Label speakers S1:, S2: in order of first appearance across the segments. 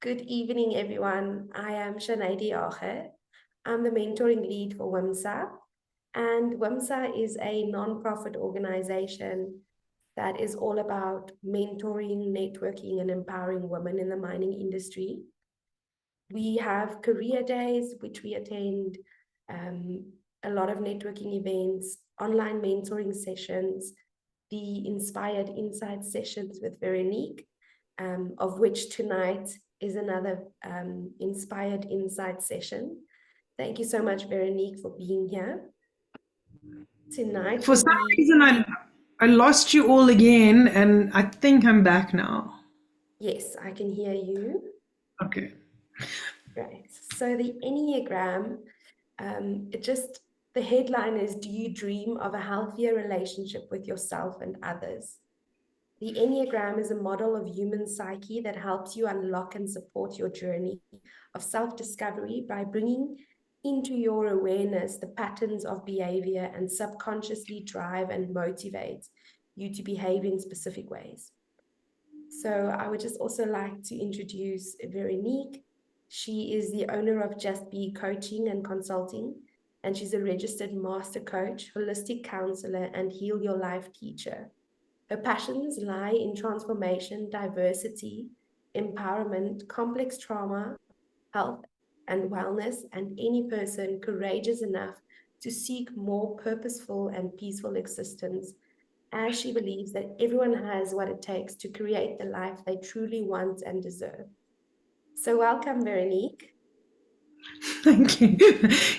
S1: Good evening, everyone. I am 𝗩𝗲𝗂𝗂𝗂𝗂𝗂𝗂𝗂. I'm the mentoring lead for 𝗬𝗲𝗂𝗂, and 𝗬𝗲𝗂 is a non-profit organization that is all about mentoring, networking, and empowering women in the mining industry. We have career days, which we attend, a lot of networking events, online mentoring sessions, the Inspired Insight sessions with 𝗓𝗏𝗍𝗍, of which tonight is another Inspired Insight session. Thank you so much, 𝗓𝗏𝗍𝗍, for being here. Tonight,
S2: for some reason, I lost you all again, and I think I'm back now.
S1: Yes, I can hear you.
S2: Okay.
S1: Right. So the Enneagram, the headline is, do you dream of a healthier relationship with yourself and others? The Enneagram is a model of human psyche that helps you unlock and support your journey of self-discovery by bringing into your awareness the patterns of behavior and subconsciously drive and motivate you to behave in specific ways. So I would just also like to introduce 𝗓𝗏𝗍𝗍. She is the owner of Just Be Coaching and Consulting, and she's a registered master coach, holistic counselor, and Heal Your Life teacher. Her passions lie in transformation, diversity, empowerment, complex trauma, health, and wellness, and any person courageous enough to seek more purposeful and peaceful existence, as she believes that everyone has what it takes to create the life they truly want and deserve. So welcome, 𝗓𝗏𝗍𝗍.
S2: Thank you.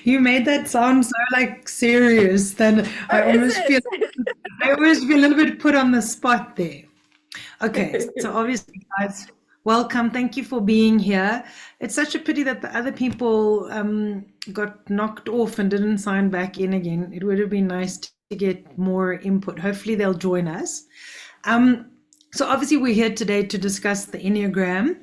S2: You made that sound so like serious that I almost feel a little bit put on the spot there. Okay, so obviously, guys, welcome. Thank you for being here. It's such a pity that the other people got knocked off and didn't sign back in again. It would have been nice to get more input. Hopefully they'll join us. So obviously we're here today to discuss the Enneagram.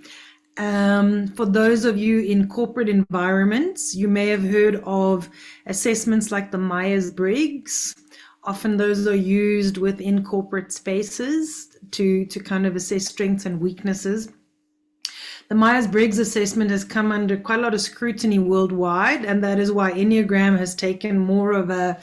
S2: For those of you in corporate environments, you may have heard of assessments like the Myers-Briggs. Often those are used within corporate spaces to kind of assess strengths and weaknesses. The Myers-Briggs assessment has come under quite a lot of scrutiny worldwide, and that is why Enneagram has taken more of a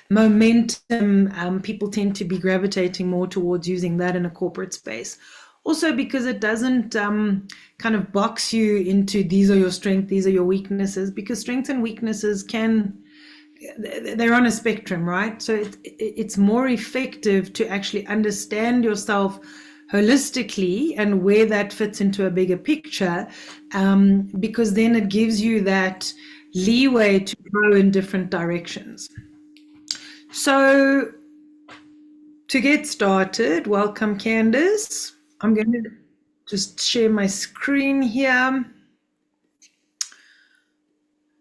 S2: momentum. People tend to be gravitating more towards using that in a corporate space. Also because it doesn't kind of box you into these are your strengths, these are your weaknesses, because strengths and weaknesses they're on a spectrum, right? So it's more effective to actually understand yourself holistically and where that fits into a bigger picture, because then it gives you that leeway to grow in different directions. So to get started, welcome, Candice. I'm going to just share my screen here.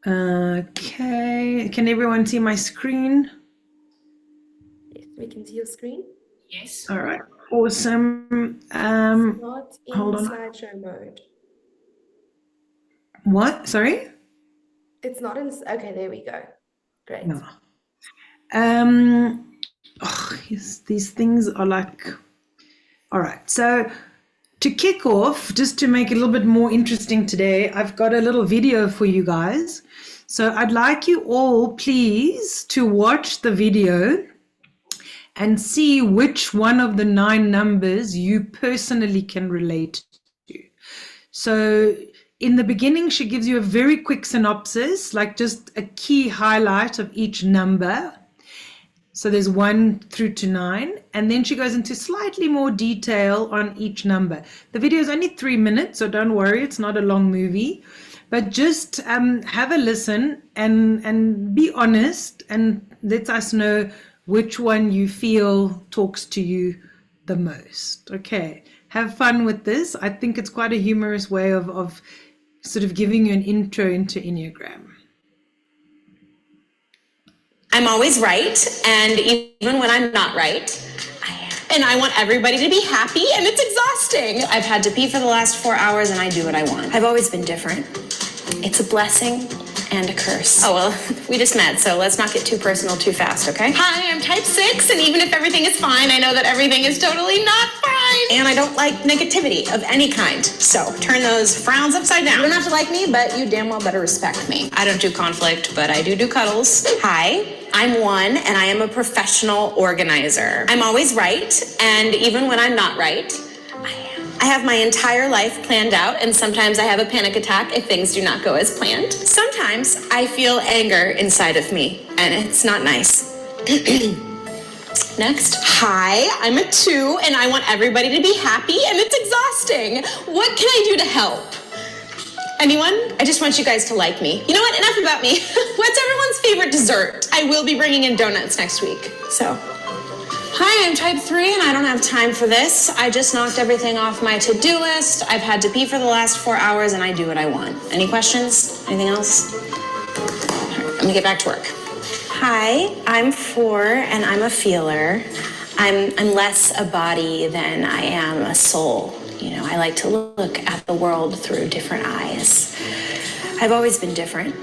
S2: Okay, can everyone see my screen?
S1: Yes, we can see your screen.
S3: Yes.
S2: All right, awesome.
S1: It's not in
S2: hold on.
S1: slideshow mode.
S2: What? Sorry?
S1: It's not in, okay, there we go. Great.
S2: No. These things are like, all right. So to kick off, just to make it a little bit more interesting today, I've got a little video for you guys. So I'd like you all, please, to watch the video and see which one of the 9 numbers you personally can relate to. So in the beginning, she gives you a very quick synopsis, like just a key highlight of each number. So there's 1 through to 9, and then she goes into slightly more detail on each number. The video is only 3 minutes, so don't worry, it's not a long movie, but just have a listen and be honest and let us know which one you feel talks to you the most. Okay, have fun with this. I think it's quite a humorous way of sort of giving you an intro into Enneagram.
S3: I'm always right, and even when I'm not right, I am. And I want everybody to be happy, and it's exhausting. I've had to pee for the last 4 hours, and I do what I want. I've always been different. It's a blessing and a curse. Oh, well, we just met, so let's not get too personal too fast, okay? Hi, I'm type 6, and even if everything is fine, I know that everything is totally not fine. fine. And I don't like negativity of any kind. So turn those frowns upside down. You don't have to like me, but you damn well better respect me. I don't do conflict, but I do cuddles. Hi, I'm one, and I am a professional organizer. I'm always right, and even when I'm not right, I have my entire life planned out, and sometimes I have a panic attack if things do not go as planned. Sometimes I feel anger inside of me, and it's not nice. Next. Hi, I'm a 2, and I want everybody to be happy, and it's exhausting. What can I do to help? Anyone? I just want you guys to like me. You know what? Enough about me. What's everyone's favorite dessert? I will be bringing in donuts next week. So, hi, I'm type 3, and I don't have time for this. I just knocked everything off my to-do list. I've had to pee for the last 4 hours, and I do what I want. Any questions? Anything else? All right, let me get back to work. Hi, I'm 4, and I'm a feeler. I'm less a body than I am a soul. You know, I like to look at the world through different eyes. I've always been different.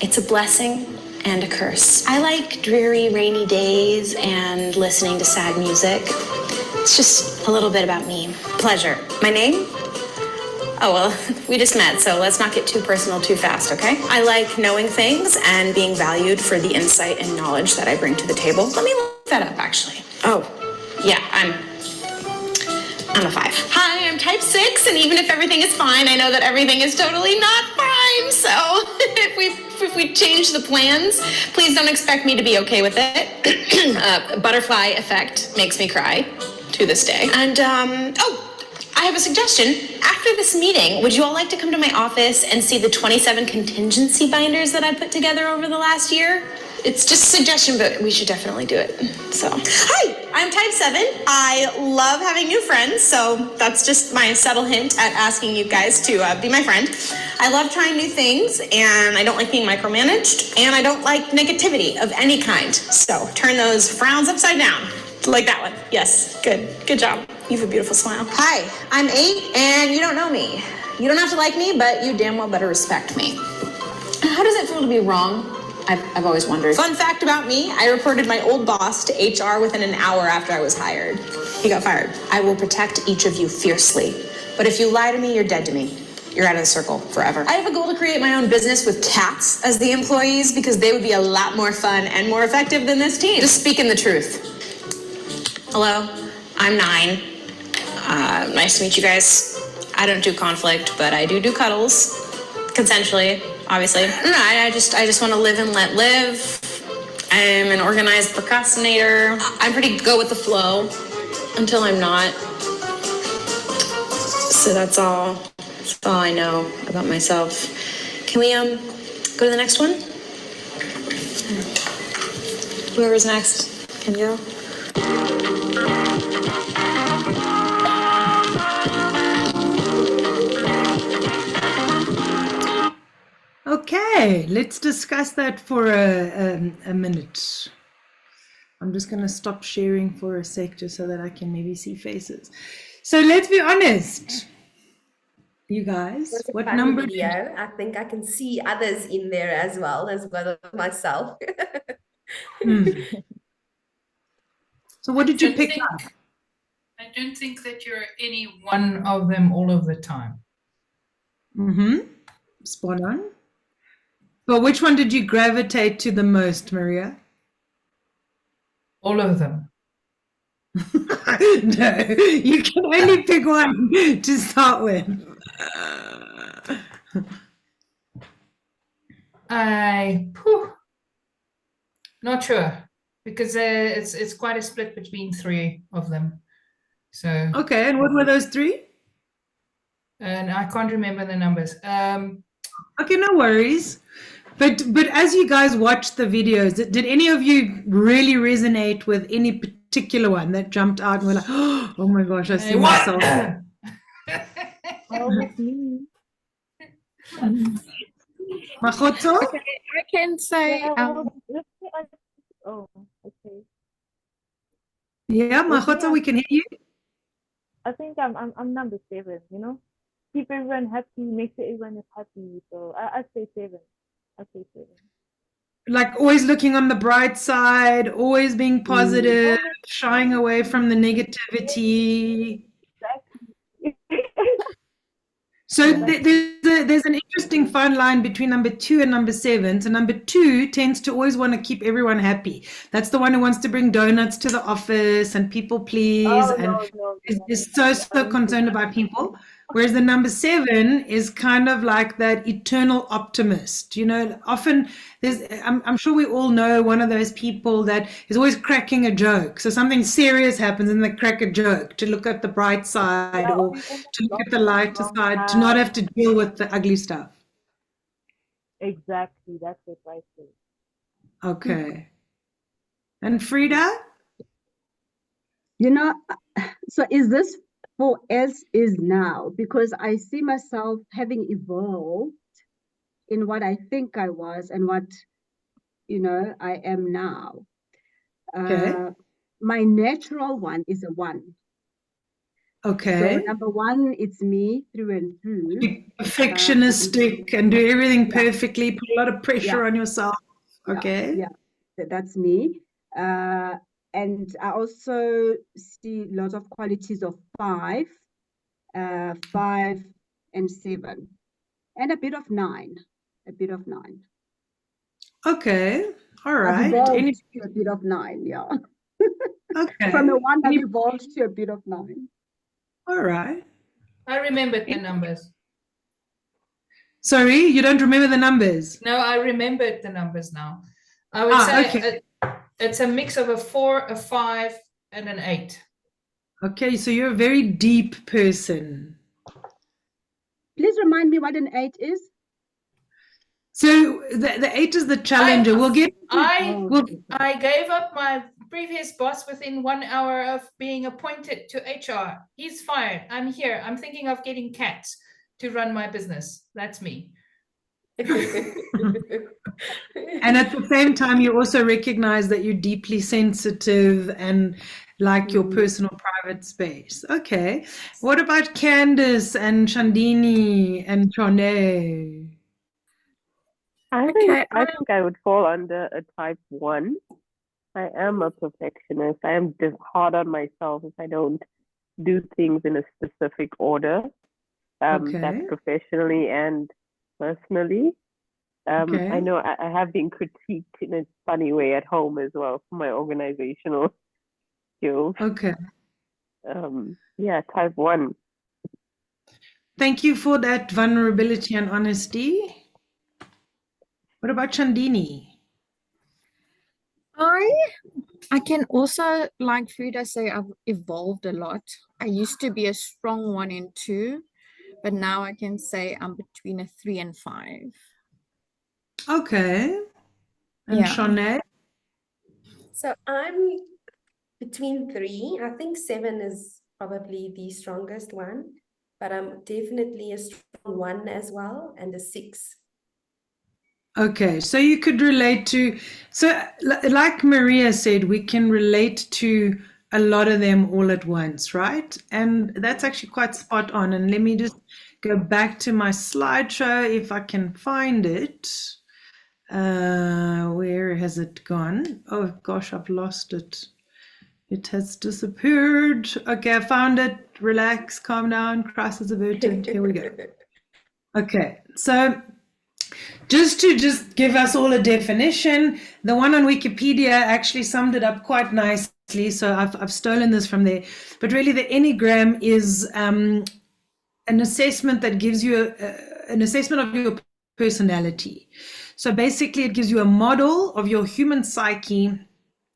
S3: It's a blessing and a curse. I like dreary, rainy days and listening to sad music. It's just a little bit about me. Pleasure. My name? Oh, well, we just met, so let's not get too personal too fast, okay? I like knowing things and being valued for the insight and knowledge that I bring to the table. Let me look that up, actually. Oh, yeah, I'm a 5. Hi, I'm type 6, and even if everything is fine, I know that everything is totally not fine. So if we change the plans, please don't expect me to be okay with it. Butterfly effect makes me cry to this day. And, I have a suggestion. After this meeting, would you all like to come to my office and see the 27 contingency binders that I put together over the last year? It's just a suggestion, but we should definitely do it. So, hi, I'm type 7. I love having new friends, so that's just my subtle hint at asking you guys to be my friend. I love trying new things, and I don't like being micromanaged, and I don't like negativity of any kind. So turn those frowns upside down. Like that one. Yes, good job. You have a beautiful smile. Hi, I'm 8, and you don't know me. You don't have to like me, but you damn well better respect me. How does it feel to be wrong? I've always wondered. Fun fact about me, I reported my old boss to HR within an hour after I was hired. He got fired. I will protect each of you fiercely, but if you lie to me, you're dead to me. You're out of the circle forever. I have a goal to create my own business with cats as the employees because they would be a lot more fun and more effective than this team. Just speaking the truth. Hello, I'm 9. Nice to meet you guys. I don't do conflict, but I do cuddles. Consensually, obviously. I just want to live and let live. I'm an organized procrastinator. I'm pretty go with the flow until I'm not. So that's all I know about myself. Can we go to the next one? Whoever's next can go.
S2: Okay, let's discuss that for a minute. I'm just going to stop sharing for a sec just so that I can maybe see faces. So let's be honest, you guys. What number?
S1: Video. I think I can see others in there as well as myself.
S2: So what did you pick up?
S4: I don't think that you're any one of them all of the time.
S2: Spot on. But which one did you gravitate to the most, Maria?
S4: All of them.
S2: No, you can only pick one to start with.
S4: Not sure, because it's quite a split between 3 of them. So
S2: okay, and what were those 3?
S4: And I can't remember the numbers.
S2: Okay, no worries. But as you guys watched the videos, did any of you really resonate with any particular one that jumped out and were like, oh my gosh, I see myself? Mahotso?
S5: I can say.
S6: Oh, okay.
S2: Yeah, Mahotso, we can hear you.
S6: I think I'm number 7. You know, keep everyone happy, make sure everyone is happy. So I say 7. I say 7.
S2: Like always looking on the bright side, always being positive, shying away from the negativity. So there's an interesting fine line between number 2 and number 7. So number 2 tends to always want to keep everyone happy. That's the one who wants to bring donuts to the office and people please
S6: Oh,
S2: and
S6: no.
S2: is so concerned about people. Whereas the number 7 is kind of like that eternal optimist. You know, often I'm sure we all know one of those people that is always cracking a joke. So something serious happens and they crack a joke to look at the bright side or to look at the lighter side, to not have to deal with the ugly stuff.
S6: Exactly, that's it right there.
S2: Okay. And Frida?
S7: You know, so is this for as is now? Because I see myself having evolved in what I think I was and what, you know, I am now.
S2: Okay.
S7: My natural one is a 1.
S2: Okay.
S7: So number 1, it's me through and through.
S2: Be perfectionistic and do everything perfectly, put a lot of pressure on yourself. Okay.
S7: Yeah, that's me. And I also see lots of qualities of 5 and 7, and a bit of 9.
S2: Okay. All
S7: I've
S2: right.
S7: evolved to a bit of 9, yeah.
S2: Okay.
S7: From a 1, I've evolved to a bit of 9.
S2: All right.
S4: I remembered the numbers.
S2: Sorry, you don't remember the numbers?
S4: No, I remembered the numbers now. I would say it's a mix of a 4, a 5, and an 8.
S2: Okay, so you're a very deep person.
S7: Please remind me what an 8 is.
S2: So the 8 is the challenger.
S4: I gave up my previous boss within 1 hour of being appointed to HR. He's fired. I'm here. I'm thinking of getting cats to run my business. That's me.
S2: And at the same time, you also recognize that you're deeply sensitive and like your personal private space. Okay. What about Candice and Chandini and Trone?
S6: I think I would fall under a type 1. I am a perfectionist. I am just hard on myself if I don't do things in a specific order. That's professionally and personally. I know I have been critiqued in a funny way at home as well for my organizational skills.
S2: Okay.
S6: Yeah, type 1.
S2: Thank you for that vulnerability and honesty. What about Chandini?
S5: I can also, like Frida say, I've evolved a lot. I used to be a strong 1 and 2, but now I can say I'm between a 3 and 5.
S2: Okay. And Shanae?
S1: So I'm between 3. I think 7 is probably the strongest one, but I'm definitely a strong 1 as well, and a 6.
S2: Okay, so you could relate to, so like Maria said, we can relate to a lot of them all at once, right? And that's actually quite spot on. And let me just go back to my slideshow if I can find it. Where has it gone? Oh gosh, I've lost it. It has disappeared. Okay, I found it. Relax, calm down, crisis averted. Here we go. Okay, so just to give us all a definition, the one on Wikipedia actually summed it up quite nicely. So I've stolen this from there. But really, the Enneagram is an assessment that gives you an assessment of your personality. So basically, it gives you a model of your human psyche,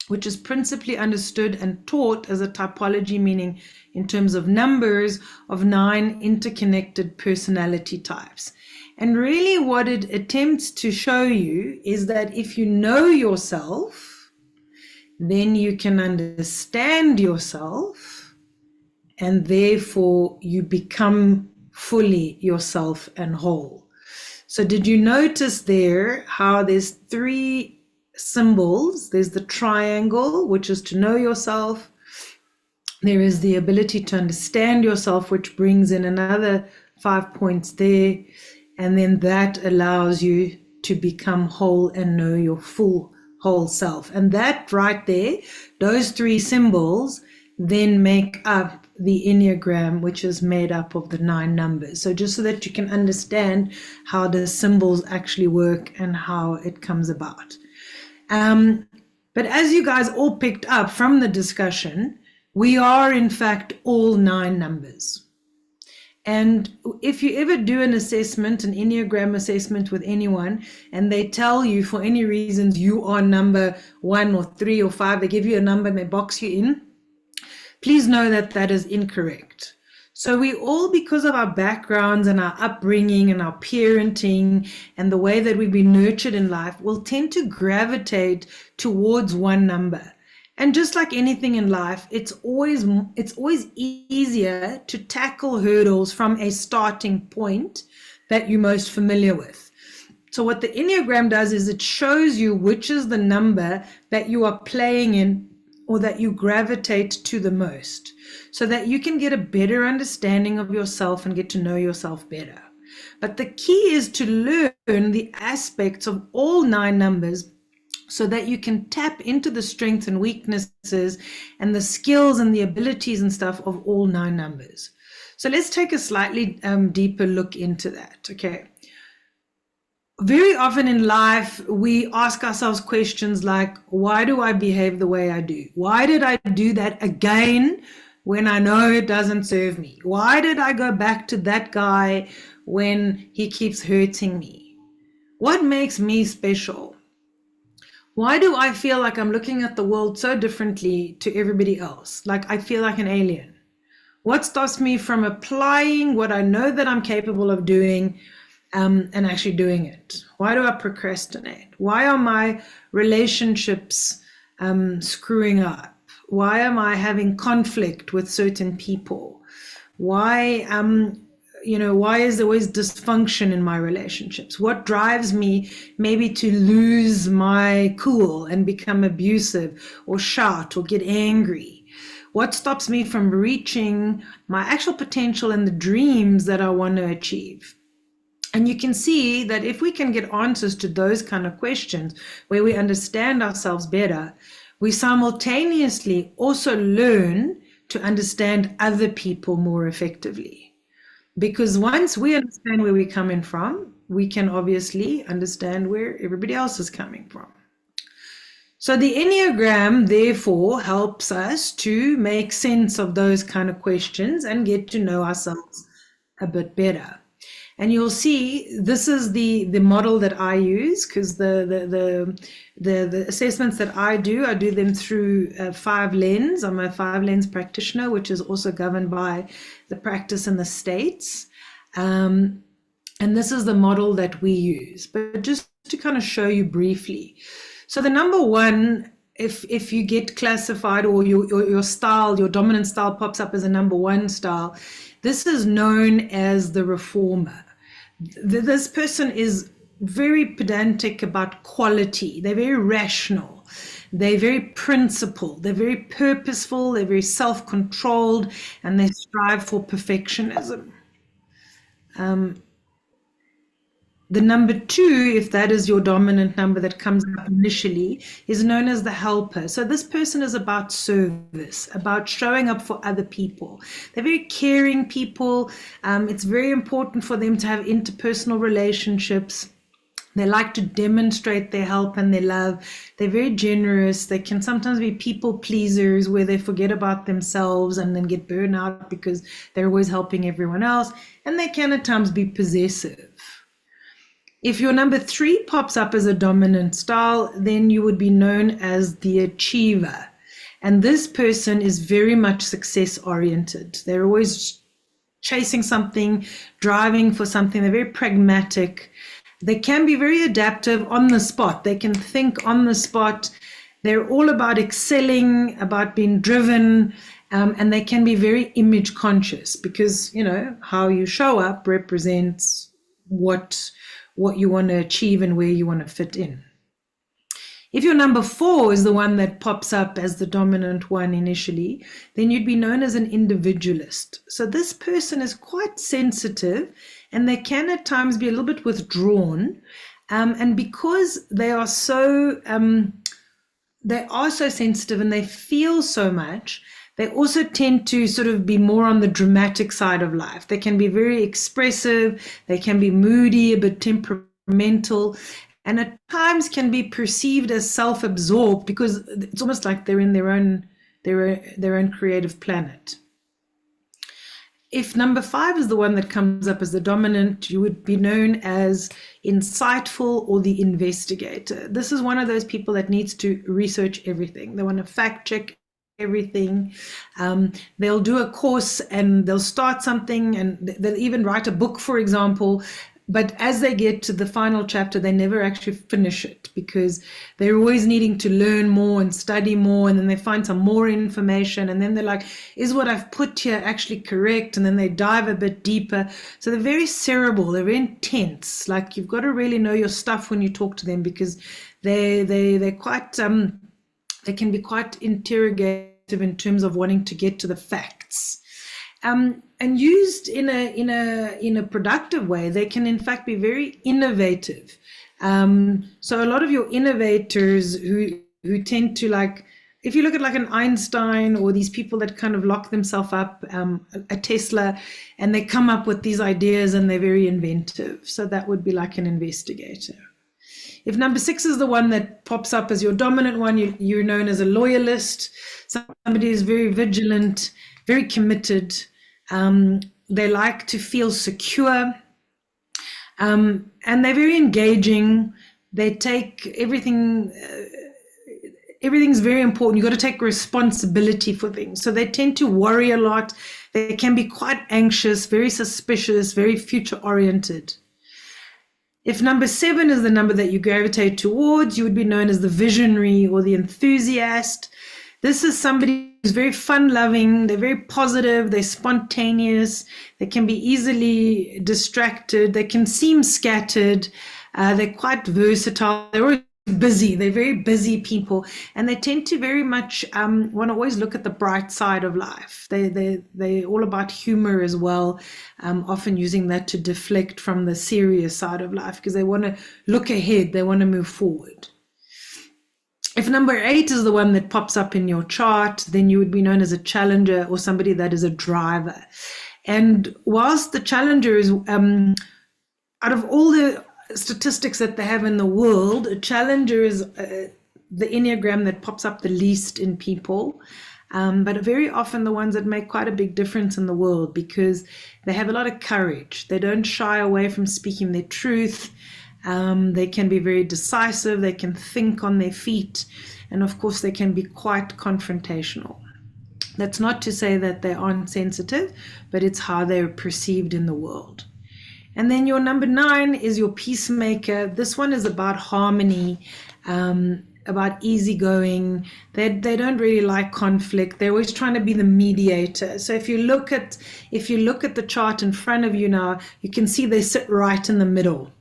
S2: which is principally understood and taught as a typology, meaning in terms of numbers of 9 interconnected personality types. And really what it attempts to show you is that if you know yourself, then you can understand yourself, and therefore you become fully yourself and whole. So did you notice there how there's 3 symbols? There's the triangle, which is to know yourself. There is the ability to understand yourself, which brings in another 5 points there. And then that allows you to become whole and know your full whole self. And that right there, those 3 symbols then make up the Enneagram, which is made up of the 9 numbers. So just so that you can understand how the symbols actually work and how it comes about. But as you guys all picked up from the discussion, we are in fact all 9 numbers. And if you ever do an assessment, an Enneagram assessment with anyone, and they tell you for any reasons you are number 1 or 3 or 5, they give you a number and they box you in, please know that that is incorrect. So we all, because of our backgrounds and our upbringing and our parenting and the way that we've been nurtured in life, will tend to gravitate towards one number. And just like anything in life, it's always easier to tackle hurdles from a starting point that you're most familiar with. So what the Enneagram does is it shows you which is the number that you are playing in or that you gravitate to the most, so that you can get a better understanding of yourself and get to know yourself better. But the key is to learn the aspects of all 9 numbers so that you can tap into the strengths and weaknesses and the skills and the abilities and stuff of all 9 numbers. So let's take a slightly deeper look into that, okay? Very often in life, we ask ourselves questions like, why do I behave the way I do? Why did I do that again when I know it doesn't serve me? Why did I go back to that guy when he keeps hurting me? What makes me special? Why do I feel like I'm looking at the world so differently to everybody else? Like I feel like an alien. What stops me from applying what I know that I'm capable of doing and actually doing it? Why do I procrastinate? Why are my relationships screwing up? Why am I having conflict with certain people? Why why is there always dysfunction in my relationships? What drives me maybe to lose my cool and become abusive or shout or get angry? What stops me from reaching my actual potential and the dreams that I want to achieve? And you can see that if we can get answers to those kind of questions where we understand ourselves better, we simultaneously also learn to understand other people more effectively. Because once we understand where we're coming from, we can obviously understand where everybody else is coming from. So the Enneagram, therefore, helps us to make sense of those kind of questions and get to know ourselves a bit better. And you'll see this is the model that I use, because the assessments that I do them through 5 lens. I'm a 5 lens practitioner, which is also governed by the practice in the States. And this is the model that we use. But just to kind of show you briefly. So the number 1, if you get classified or your style, your dominant style pops up as a number 1 style, this is known as the reformer. This person is very pedantic about quality. They're very rational. They're very principled. They're very purposeful. They're very self-controlled, and they strive for perfectionism. The number 2, if that is your dominant number that comes up initially, is known as the helper. So this person is about service, about showing up for other people. They're very caring people. It's very important for them to have interpersonal relationships. They like to demonstrate their help and their love. They're very generous. They can sometimes be people pleasers where they forget about themselves and then get burned out because they're always helping everyone else. And they can at times be possessive. If your number 3 pops up as a dominant style, then you would be known as the achiever. And this person is very much success-oriented. They're always chasing something, driving for something. They're very pragmatic. They can be very adaptive on the spot. They can think on the spot. They're all about excelling, about being driven, and they can be very image conscious because, how you show up represents what you want to achieve and where you want to fit in. If your number 4 is the one that pops up as the dominant one initially, then you'd be known as an individualist. So this person is quite sensitive and they can at times be a little bit withdrawn. And because they are so sensitive and they feel so much, They also tend to sort of be more on the dramatic side of life. They can be very expressive, they can be moody, a bit temperamental, and at times can be perceived as self-absorbed because it's almost like they're in their own creative planet. If number 5 is the one that comes up as the dominant, you would be known as insightful or the investigator. This is one of those people that needs to research everything. They want to fact check everything. They'll do a course and they'll start something and they'll even write a book, for example. But as they get to the final chapter, they never actually finish it because they're always needing to learn more and study more. And then they find some more information. And then they're like, is what I've put here actually correct? And then they dive a bit deeper. So they're very cerebral. They're very intense. Like you've got to really know your stuff when you talk to them because they're quite, they can be quite interrogative in terms of wanting to get to the facts. And used in a productive way, they can in fact be very innovative. So a lot of your innovators who tend to, like, if you look at like an Einstein or these people that kind of lock themselves up, a Tesla, and they come up with these ideas and they're very inventive. So that would be like an investigator. If number 6 is the one that pops up as your dominant one, you're known as a loyalist, somebody who's very vigilant, very committed. They like to feel secure, and they're very engaging. They take everything's very important. You've got to take responsibility for things. So they tend to worry a lot. They can be quite anxious, very suspicious, very future oriented. If number 7 is the number that you gravitate towards, you would be known as the visionary or the enthusiast. This is somebody who's very fun-loving, they're very positive, they're spontaneous, they can be easily distracted, they can seem scattered, they're quite versatile, they're always busy, they're very busy people, and they tend to very much want to always look at the bright side of life. They're all about humor as well, often using that to deflect from the serious side of life because they want to look ahead, they want to move forward. If number 8 is the one that pops up in your chart, then you would be known as a challenger or somebody that is a driver. And whilst the challenger is, out of all the statistics that they have in the world, a challenger is the Enneagram that pops up the least in people, but very often the ones that make quite a big difference in the world because they have a lot of courage. They don't shy away from speaking their truth. They can be very decisive, they can think on their feet, and of course they can be quite confrontational. That's not to say that they aren't sensitive, but it's how they're perceived in the world. And then your number 9 is your peacemaker. This one is about harmony, about easygoing. They don't really like conflict. They're always trying to be the mediator. So if you look at the chart in front of you now, you can see they sit right in the middle.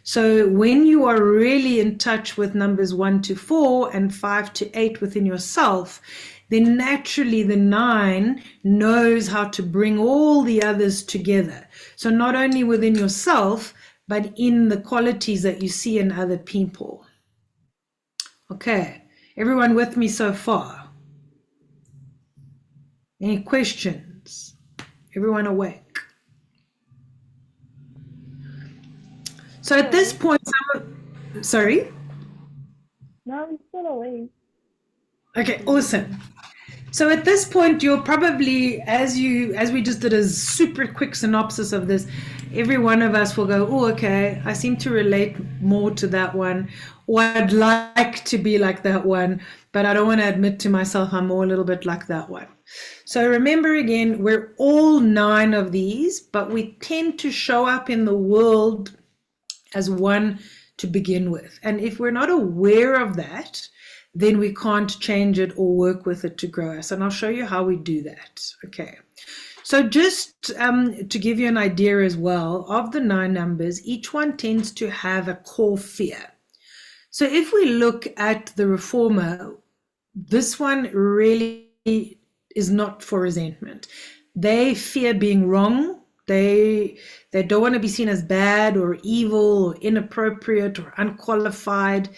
S2: So when you are really in touch with numbers 1 to 4 and 5 to 8 within yourself, then naturally the 9 knows how to bring all the others together. So not only within yourself, but in the qualities that you see in other people. Okay, everyone with me so far? Any questions? Everyone awake? So at this point, sorry?
S6: No, I'm still awake.
S2: Okay, awesome. So at this point, you're probably, as we just did a super quick synopsis of this, every one of us will go, oh, okay, I seem to relate more to that one, or I'd like to be like that one, but I don't want to admit to myself I'm more a little bit like that one. So remember again, we're all 9 of these, but we tend to show up in the world as one to begin with. And if we're not aware of that, then we can't change it or work with it to grow us. And I'll show you how we do that. Okay. So just to give you an idea as well, of the 9 numbers, each one tends to have a core fear. So if we look at the reformer, this one really is not for resentment. They fear being wrong. They don't want to be seen as bad or evil or inappropriate or unqualified.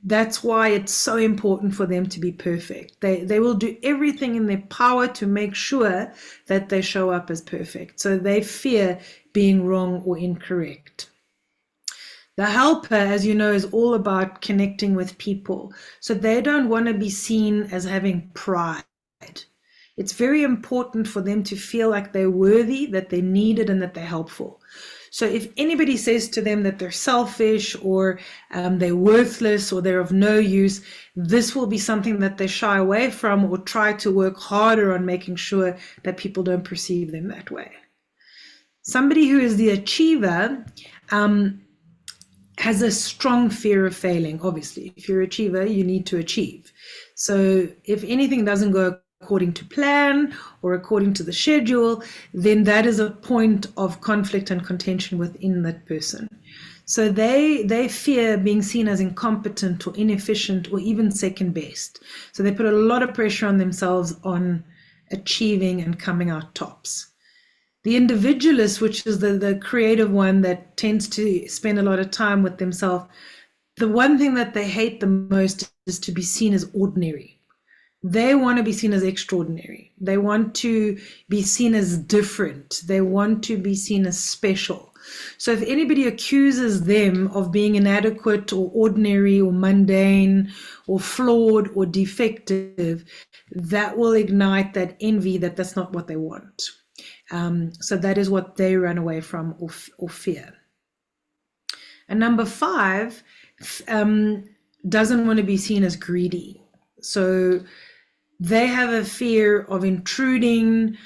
S2: That's why it's so important for them to be perfect. They will do everything in their power to make sure that they show up as perfect. So they fear being wrong or incorrect. The helper, as you know, is all about connecting with people. So they don't want to be seen as having pride. It's very important for them to feel like they're worthy, that they're needed, and that they're helpful. So if anybody says to them that they're selfish or they're worthless or they're of no use, this will be something that they shy away from or try to work harder on making sure that people don't perceive them that way. Somebody who is the achiever has a strong fear of failing, obviously. If you're an achiever, you need to achieve. So if anything doesn't go according to plan or according to the schedule, then that is a point of conflict and contention within that person. So they fear being seen as incompetent or inefficient or even second best. So they put a lot of pressure on themselves on achieving and coming out tops. The individualist, which is the creative one that tends to spend a lot of time with themselves, the one thing that they hate the most is to be seen as ordinary. They want to be seen as extraordinary. They want to be seen as different. They want to be seen as special. So if anybody accuses them of being inadequate or ordinary or mundane or flawed or defective, that will ignite that envy that that's not what they want. So that is what they run away from or fear. And number 5 doesn't want to be seen as greedy. So they have a fear of intruding.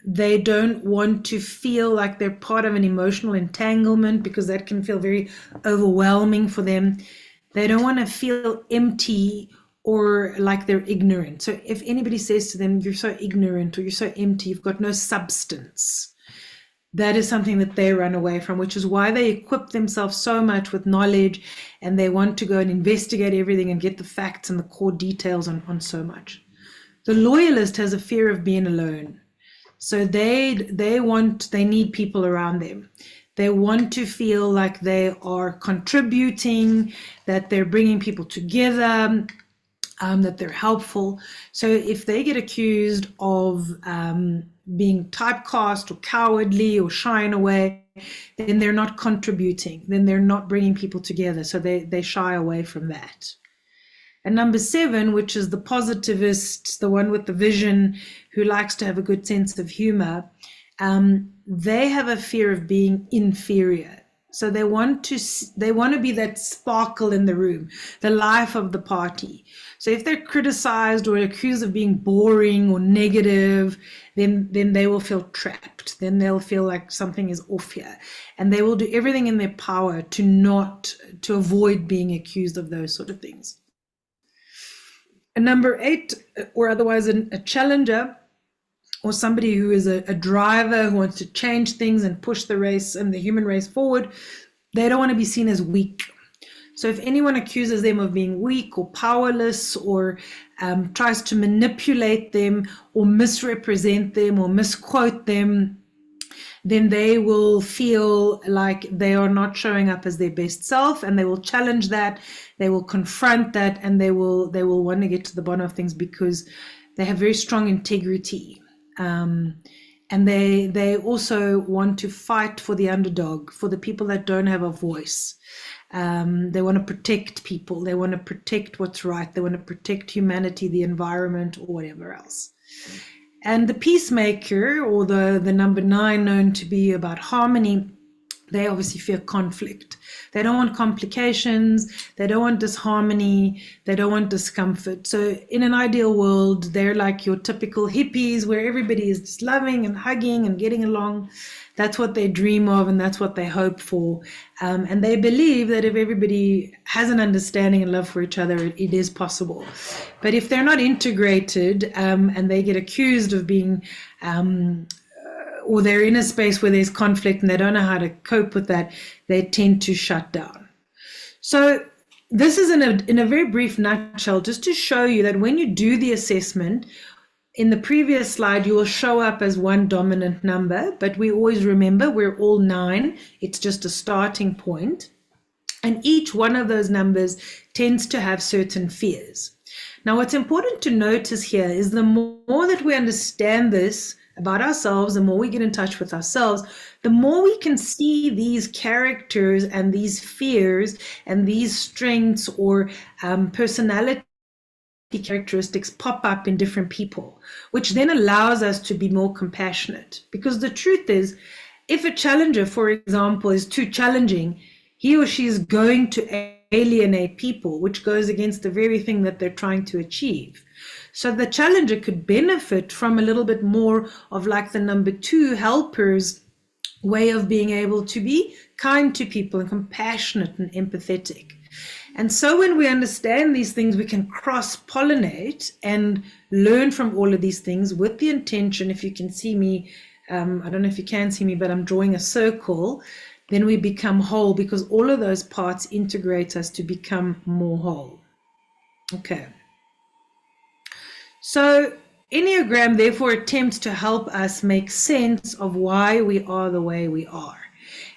S2: They don't want to feel like they're part of an emotional entanglement because that can feel very overwhelming for them. They don't want to feel empty or like they're ignorant. So if anybody says to them, you're so ignorant or you're so empty, you've got no substance, that is something that they run away from, which is why they equip themselves so much with knowledge and they want to go and investigate everything and get the facts and the core details on so much. The loyalist has a fear of being alone. So they need people around them. They want to feel like they are contributing, that they're bringing people together, that they're helpful. So if they get accused of being typecast or cowardly or shying away, then they're not contributing, then they're not bringing people together. So they shy away from that. And number 7, which is the positivist, the one with the vision, who likes to have a good sense of humor, they have a fear of being inferior. So they want to be that sparkle in the room, the life of the party. So if they're criticized or accused of being boring or negative, then they will feel trapped. Then they'll feel like something is off here, and they will do everything in their power to avoid being accused of those sort of things. And number 8, or otherwise a challenger, or somebody who is a driver who wants to change things and push the race and the human race forward, they don't want to be seen as weak. So if anyone accuses them of being weak or powerless or tries to manipulate them or misrepresent them or misquote them, then they will feel like they are not showing up as their best self, and they will challenge that, they will confront that, and they will want to get to the bottom of things because they have very strong integrity. And they also want to fight for the underdog, for the people that don't have a voice. They want to protect people. They want to protect what's right. They want to protect humanity, the environment, or whatever else. And the peacemaker, or the number 9, known to be about harmony, they obviously fear conflict. They don't want complications. They don't want disharmony. They don't want discomfort. So in an ideal world, they're like your typical hippies where everybody is just loving and hugging and getting along. That's what they dream of, and that's what they hope for. And they believe that if everybody has an understanding and love for each other, it is possible. But if they're not integrated and they get accused of being or they're in a space where there's conflict and they don't know how to cope with that, they tend to shut down. So this is in a very brief nutshell, just to show you that when you do the assessment, in the previous slide, you will show up as one dominant number, but we always remember we're all 9. It's just a starting point. And each one of those numbers tends to have certain fears. Now, what's important to notice here is the more that we understand this about ourselves, the more we get in touch with ourselves, the more we can see these characters and these fears and these strengths or personality characteristics pop up in different people, which then allows us to be more compassionate. Because the truth is, if a challenger, for example, is too challenging, he or she is going to alienate people, which goes against the very thing that they're trying to achieve. So the challenger could benefit from a little bit more of like the number 2 helper's way of being able to be kind to people and compassionate and empathetic. And so when we understand these things, we can cross-pollinate and learn from all of these things with the intention, if you can see me, I don't know if you can see me, but I'm drawing a circle, then we become whole, because all of those parts integrate us to become more whole. Okay. So Enneagram therefore attempts to help us make sense of why we are the way we are.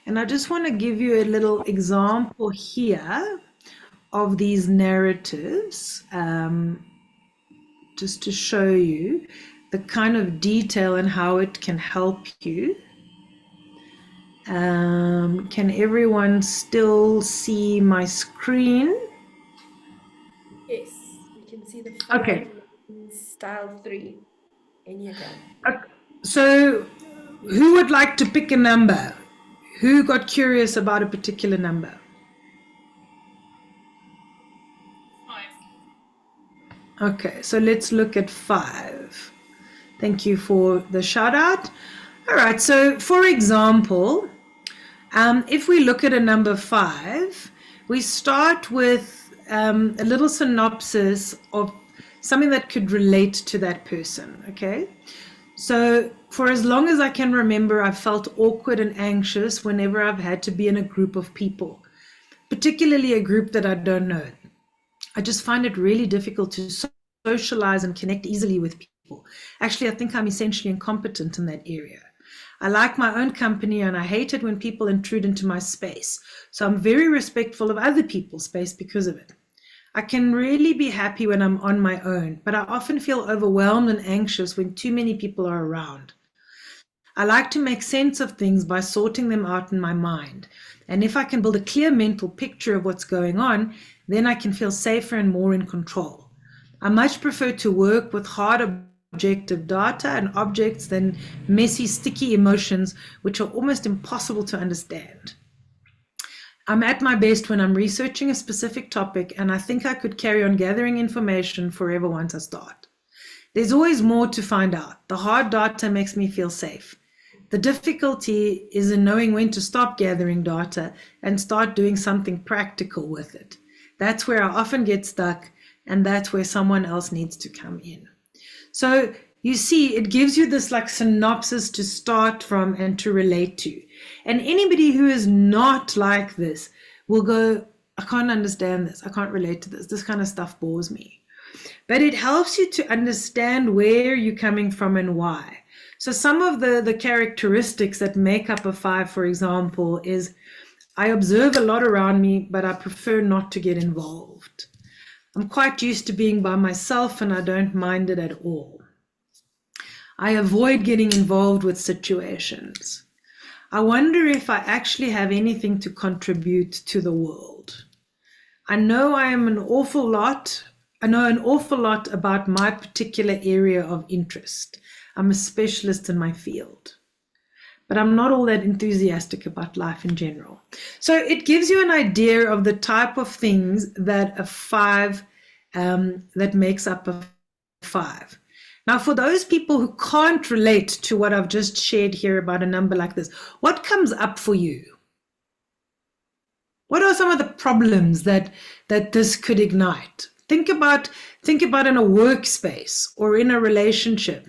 S2: And I just want to give you a little example here of these narratives, just to show you the kind of detail and how it can help you. Can everyone still see my screen?
S1: Yes, we can see the
S2: Okay.
S1: style 3 Enneagram.
S2: So who would like to pick a number? Who got curious about a particular number?
S4: 5.
S2: Okay, so let's look at 5. Thank you for the shout out. All right, so for example, if we look at a number 5, we start with a little synopsis of something that could relate to that person, okay? So for as long as I can remember, I've felt awkward and anxious whenever I've had to be in a group of people, particularly a group that I don't know. I just find it really difficult to socialize and connect easily with people. Actually, I think I'm essentially incompetent in that area. I like my own company and I hate it when people intrude into my space. So I'm very respectful of other people's space because of it. I can really be happy when I'm on my own, but I often feel overwhelmed and anxious when too many people are around. I like to make sense of things by sorting them out in my mind. And if I can build a clear mental picture of what's going on, then I can feel safer and more in control. I much prefer to work with hard objective data and objects than messy, sticky emotions, which are almost impossible to understand. I'm at my best when I'm researching a specific topic, and I think I could carry on gathering information forever once I start. There's always more to find out. The hard data makes me feel safe. The difficulty is in knowing when to stop gathering data and start doing something practical with it. That's where I often get stuck, and that's where someone else needs to come in. So you see, it gives you this like synopsis to start from and to relate to. And anybody who is not like this will go, I can't understand this. I can't relate to this. This kind of stuff bores me. But it helps you to understand where you're coming from and why. So some of the characteristics that make up a 5, for example, is I observe a lot around me, but I prefer not to get involved. I'm quite used to being by myself and I don't mind it at all. I avoid getting involved with situations. I wonder if I actually have anything to contribute to the world. I know an awful lot about my particular area of interest. I'm a specialist in my field, but I'm not all that enthusiastic about life in general. So it gives you an idea of the type of things that a 5, that makes up a 5. Now, for those people who can't relate to what I've just shared here about a number like this, what comes up for you? What are some of the problems that this could ignite? Think about in a workspace or in a relationship.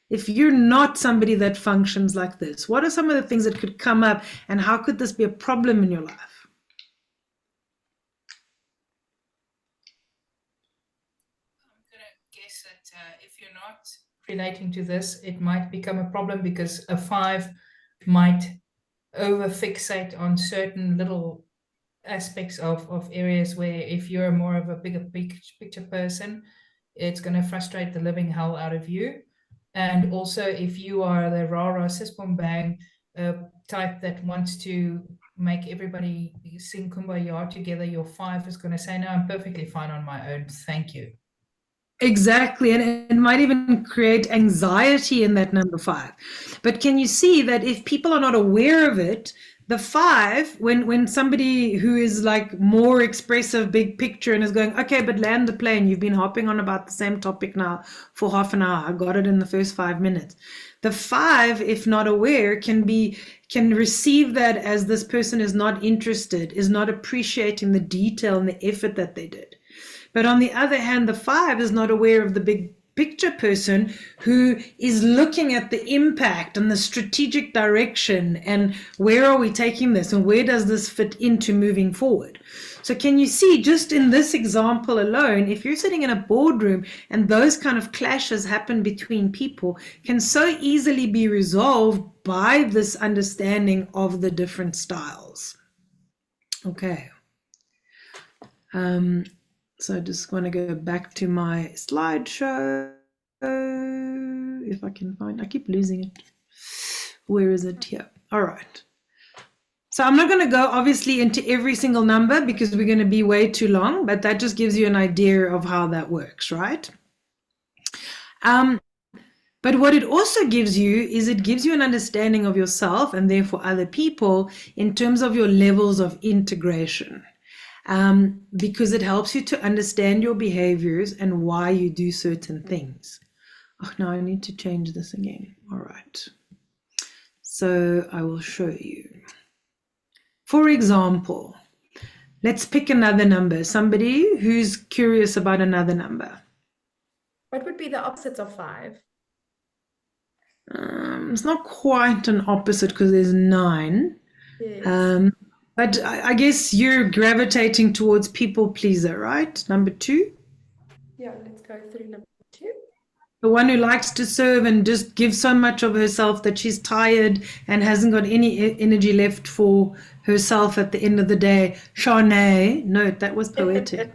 S2: If you're not somebody that functions like this, what are some of the things that could come up and how could this be a problem in your life?
S4: I'm going to guess that if you're not relating to this, it might become a problem because a 5 might over-fixate on certain little aspects of areas where if you're more of a bigger picture person, it's going to frustrate the living hell out of you. And also if you are the 𝗓𝗏 𝗓𝗔𝗏𝗂𝗏𝗂𝗏 type that wants to make everybody sing kumbaya together, your 5 is going to say, no, I'm perfectly fine on my own, thank you.
S2: Exactly, and it might even create anxiety in that number 5. But can you see that if people are not aware of it, the 5, when somebody who is like more expressive, big picture, and is going, okay, but land the plane, you've been hopping on about the same topic now for half an hour, I got it in the first 5 minutes. The 5, if not aware, can receive that as this person is not interested, is not appreciating the detail and the effort that they did. But on the other hand, the 5 is not aware of the big picture person who is looking at the impact and the strategic direction and where are we taking this and where does this fit into moving forward. So can you see, just in this example alone, if you're sitting in a boardroom and those kind of clashes happen between people, can so easily be resolved by this understanding of the different styles. Okay. So I just want to go back to my slideshow, if I can find, I keep losing it. Where is it? Here. All right. So I'm not going to go obviously into every single number because we're going to be way too long, but that just gives you an idea of how that works, right? But what it also gives you is it gives you an understanding of yourself and therefore other people in terms of your levels of integration. Because it helps you to understand your behaviors and why you do certain things. Oh, no, I need to change this again. All right. So I will show you. For example, let's pick another number. Somebody who's curious about another number.
S1: What would be the opposites of 5?
S2: It's not quite an opposite because there's 9. Yes. But I guess you're gravitating towards people pleaser, right? Number 2?
S1: Yeah, let's go through number 2.
S2: The one who likes to serve and just gives so much of herself that she's tired and hasn't got any energy left for herself at the end of the day. Shanae, note that was poetic.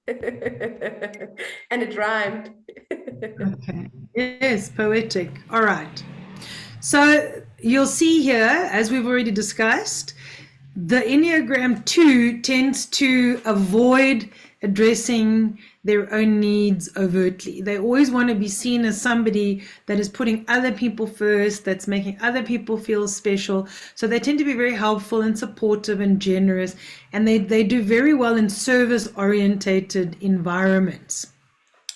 S1: And it rhymed.
S2: Okay. Yes, poetic. All right. So you'll see here, as we've already discussed, the Enneagram 2 tends to avoid addressing their own needs overtly. They always want to be seen as somebody that is putting other people first, that's making other people feel special. So they tend to be very helpful and supportive and generous, and they do very well in service-orientated environments.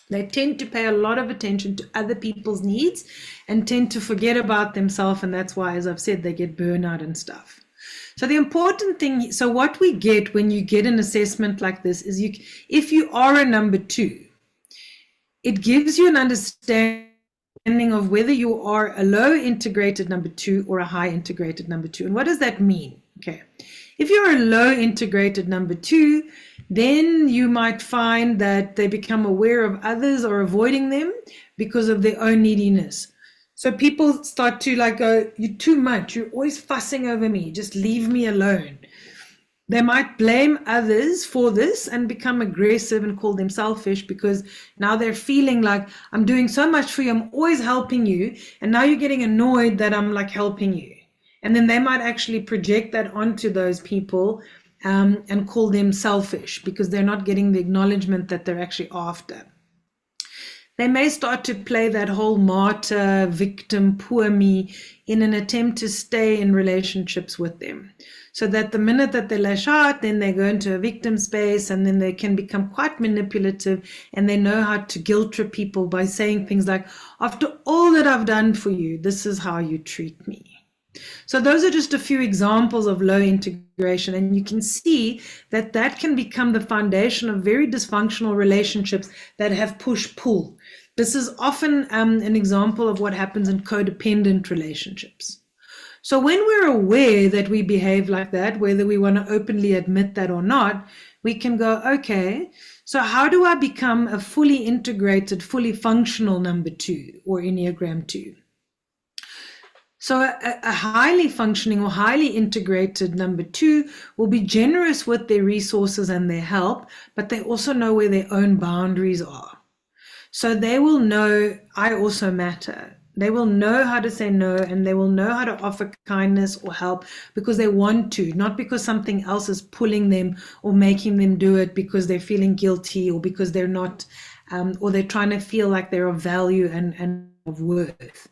S2: They tend to pay a lot of attention to other people's needs and tend to forget about themselves, and that's why, as I've said, they get burnout and stuff. So the important thing, so what we get when you get an assessment like this is if you are a number 2, it gives you an understanding of whether you are a low integrated number 2 or a high integrated number 2. And what does that mean? Okay. If you're a low integrated number 2, then you might find that they become aware of others or avoiding them because of their own neediness. So people start to like go, you're too much, you're always fussing over me, just leave me alone. They might blame others for this and become aggressive and call them selfish because now they're feeling like I'm doing so much for you, I'm always helping you, and now you're getting annoyed that I'm like helping you. And then they might actually project that onto those people and call them selfish because they're not getting the acknowledgement that they're actually after. They may start to play that whole martyr, victim, poor me in an attempt to stay in relationships with them. So that the minute that they lash out, then they go into a victim space and then they can become quite manipulative and they know how to guilt trip people by saying things like, after all that I've done for you, this is how you treat me. So those are just a few examples of low integration, and you can see that that can become the foundation of very dysfunctional relationships that have push-pull. This is often an example of what happens in codependent relationships. So when we're aware that we behave like that, whether we want to openly admit that or not, we can go, okay, so how do I become a fully integrated, fully functional number 2 or Enneagram 2? So a highly functioning or highly integrated number 2 will be generous with their resources and their help, but they also know where their own boundaries are. So they will know, I also matter. They will know how to say no, and they will know how to offer kindness or help because they want to, not because something else is pulling them or making them do it because they're feeling guilty or because they're not, or they're trying to feel like they're of value and of worth.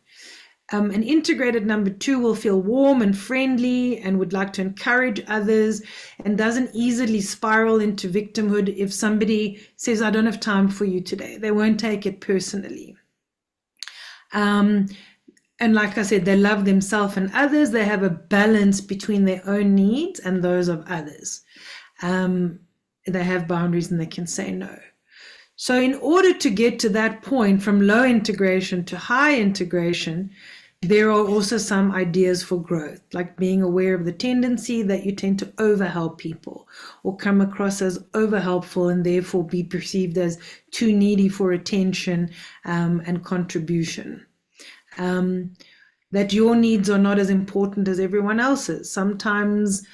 S2: An integrated number 2 will feel warm and friendly and would like to encourage others and doesn't easily spiral into victimhood. If somebody says, I don't have time for you today, they won't take it personally. And like I said, they love themselves and others. They have a balance between their own needs and those of others. They have boundaries and they can say no. So in order to get to that point from low integration to high integration, there are also some ideas for growth, like being aware of the tendency that you tend to overhelp people or come across as overhelpful and therefore be perceived as too needy for attention and contribution. That your needs are not as important as everyone else's. Sometimes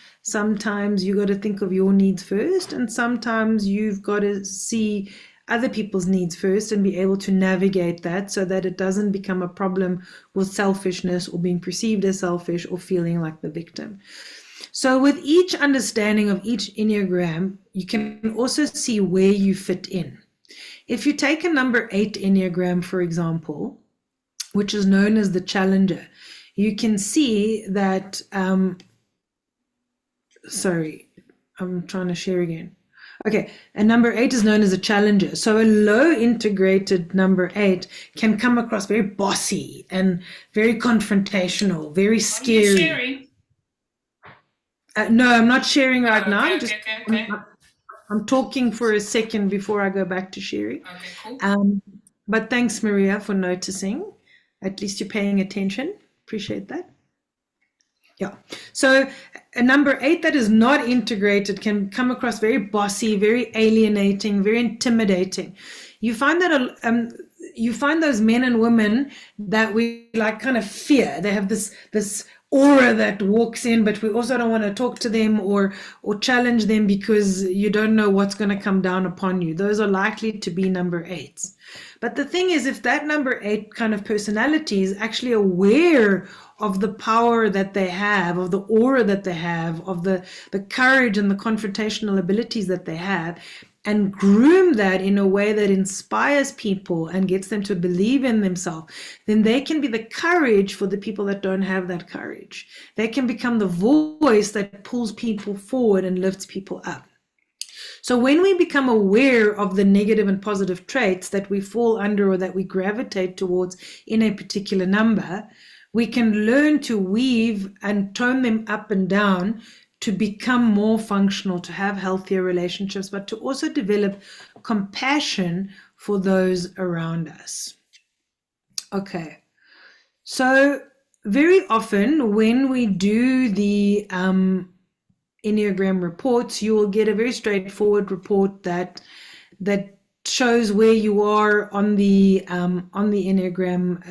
S2: you got to think of your needs first, and sometimes you've got to see other people's needs first and be able to navigate that so that it doesn't become a problem with selfishness or being perceived as selfish or feeling like the victim. So with each understanding of each Enneagram, you can also see where you fit in. If you take a number 8 Enneagram, for example, which is known as the challenger, you can see that, sorry, I'm trying to share again. Okay, and number 8 is known as a challenger. So a low integrated number 8 can come across very bossy and very confrontational, very scary.
S4: Are you sharing?
S2: No, I'm not sharing right now.
S4: Okay.
S2: I'm talking for a second before I go back to sharing.
S4: Okay, cool.
S2: But thanks, Maria, for noticing. At least you're paying attention. Appreciate that. Yeah. So a number 8 that is not integrated can come across very bossy, very alienating, very intimidating. You find that you find those men and women that we like kind of fear. They have this aura that walks in, but we also don't want to talk to them or challenge them because you don't know what's going to come down upon you. Those are likely to be number 8s. But the thing is, if that number 8 kind of personality is actually aware of the power that they have, of the aura that they have, of the courage and the confrontational abilities that they have, and groom that in a way that inspires people and gets them to believe in themselves, then they can be the courage for the people that don't have that courage. They can become the voice that pulls people forward and lifts people up. So when we become aware of the negative and positive traits that we fall under or that we gravitate towards in a particular number, we can learn to weave and tone them up and down to become more functional, to have healthier relationships, but to also develop compassion for those around us. Okay, so very often when we do the Enneagram reports, you will get a very straightforward report that shows where you are on the Enneagram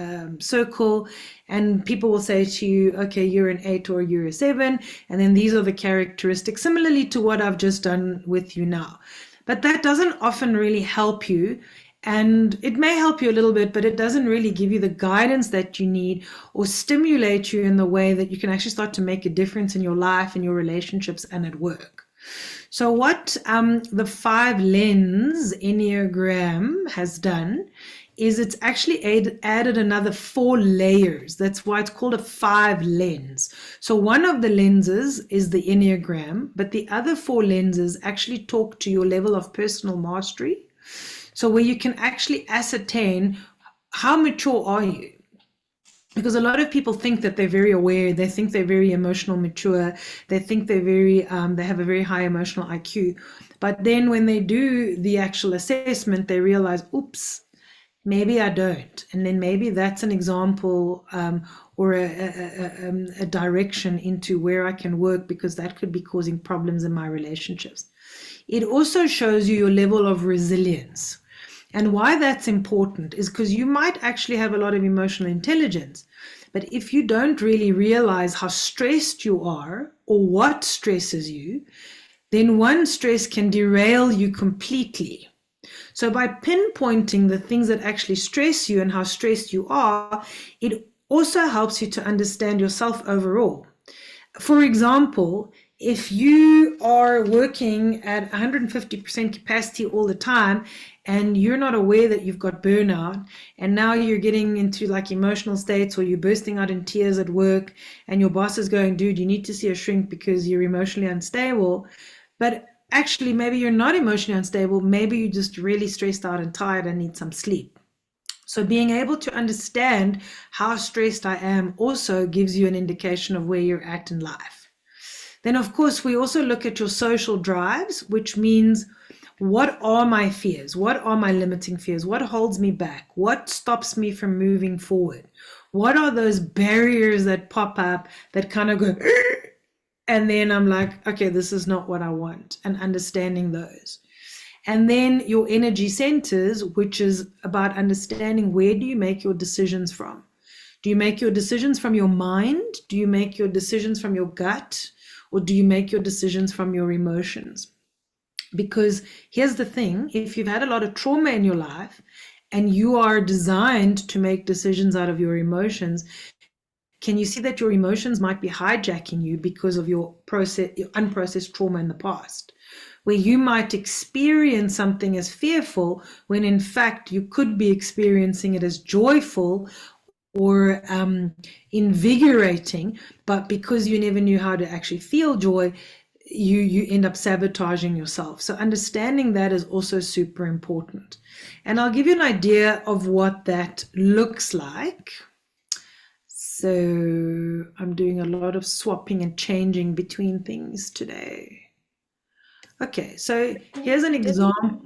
S2: circle, and people will say to you, okay, you're an 8 or you're a 7, and then these are the characteristics, similarly to what I've just done with you now. But that doesn't often really help you, and it may help you a little bit, but it doesn't really give you the guidance that you need or stimulate you in the way that you can actually start to make a difference in your life, in your relationships, and at work. So what the 5 lens Enneagram has done is it's actually added another 4 layers. That's why it's called a 5 lens. So one of the lenses is the Enneagram, but the other 4 lenses actually talk to your level of personal mastery. So where you can actually ascertain how mature are you. Because a lot of people think that they're very aware, they think they're very emotional mature, they think they're very, they have a very high emotional IQ. But then when they do the actual assessment, they realize, oops, maybe I don't. And then maybe that's an example or a direction into where I can work, because that could be causing problems in my relationships. It also shows you your level of resilience. And why that's important is because you might actually have a lot of emotional intelligence, But if you don't really realize how stressed you are or what stresses you, then one stress can derail you completely. So by pinpointing the things that actually stress you and how stressed you are, it also helps you to understand yourself overall. For example, if you are working at 150% capacity all the time and you're not aware that you've got burnout, and now you're getting into like emotional states, or you're bursting out in tears at work and your boss is going, dude, you need to see a shrink because you're emotionally unstable. But actually, maybe you're not emotionally unstable. Maybe you're just really stressed out and tired and need some sleep. So being able to understand how stressed I am also gives you an indication of where you're at in life. Then, of course, we also look at your social drives, which means, what are my fears? What are my limiting fears? What holds me back? What stops me from moving forward? What are those barriers that pop up that kind of go, and then I'm like, okay, this is not what I want, and understanding those. And then your energy centers, which is about understanding, where do you make your decisions from? Do you make your decisions from your mind? Do you make your decisions from your gut? Or do you make your decisions from your emotions? Because here's the thing, if you've had a lot of trauma in your life and you are designed to make decisions out of your emotions, can you see that your emotions might be hijacking you because of your unprocessed trauma in the past? Where you might experience something as fearful when in fact you could be experiencing it as joyful or invigorating, but because you never knew how to actually feel joy, you end up sabotaging yourself. So understanding that is also super important. And I'll give you an idea of what that looks like. So I'm doing a lot of swapping and changing between things today. Okay, so here's an example.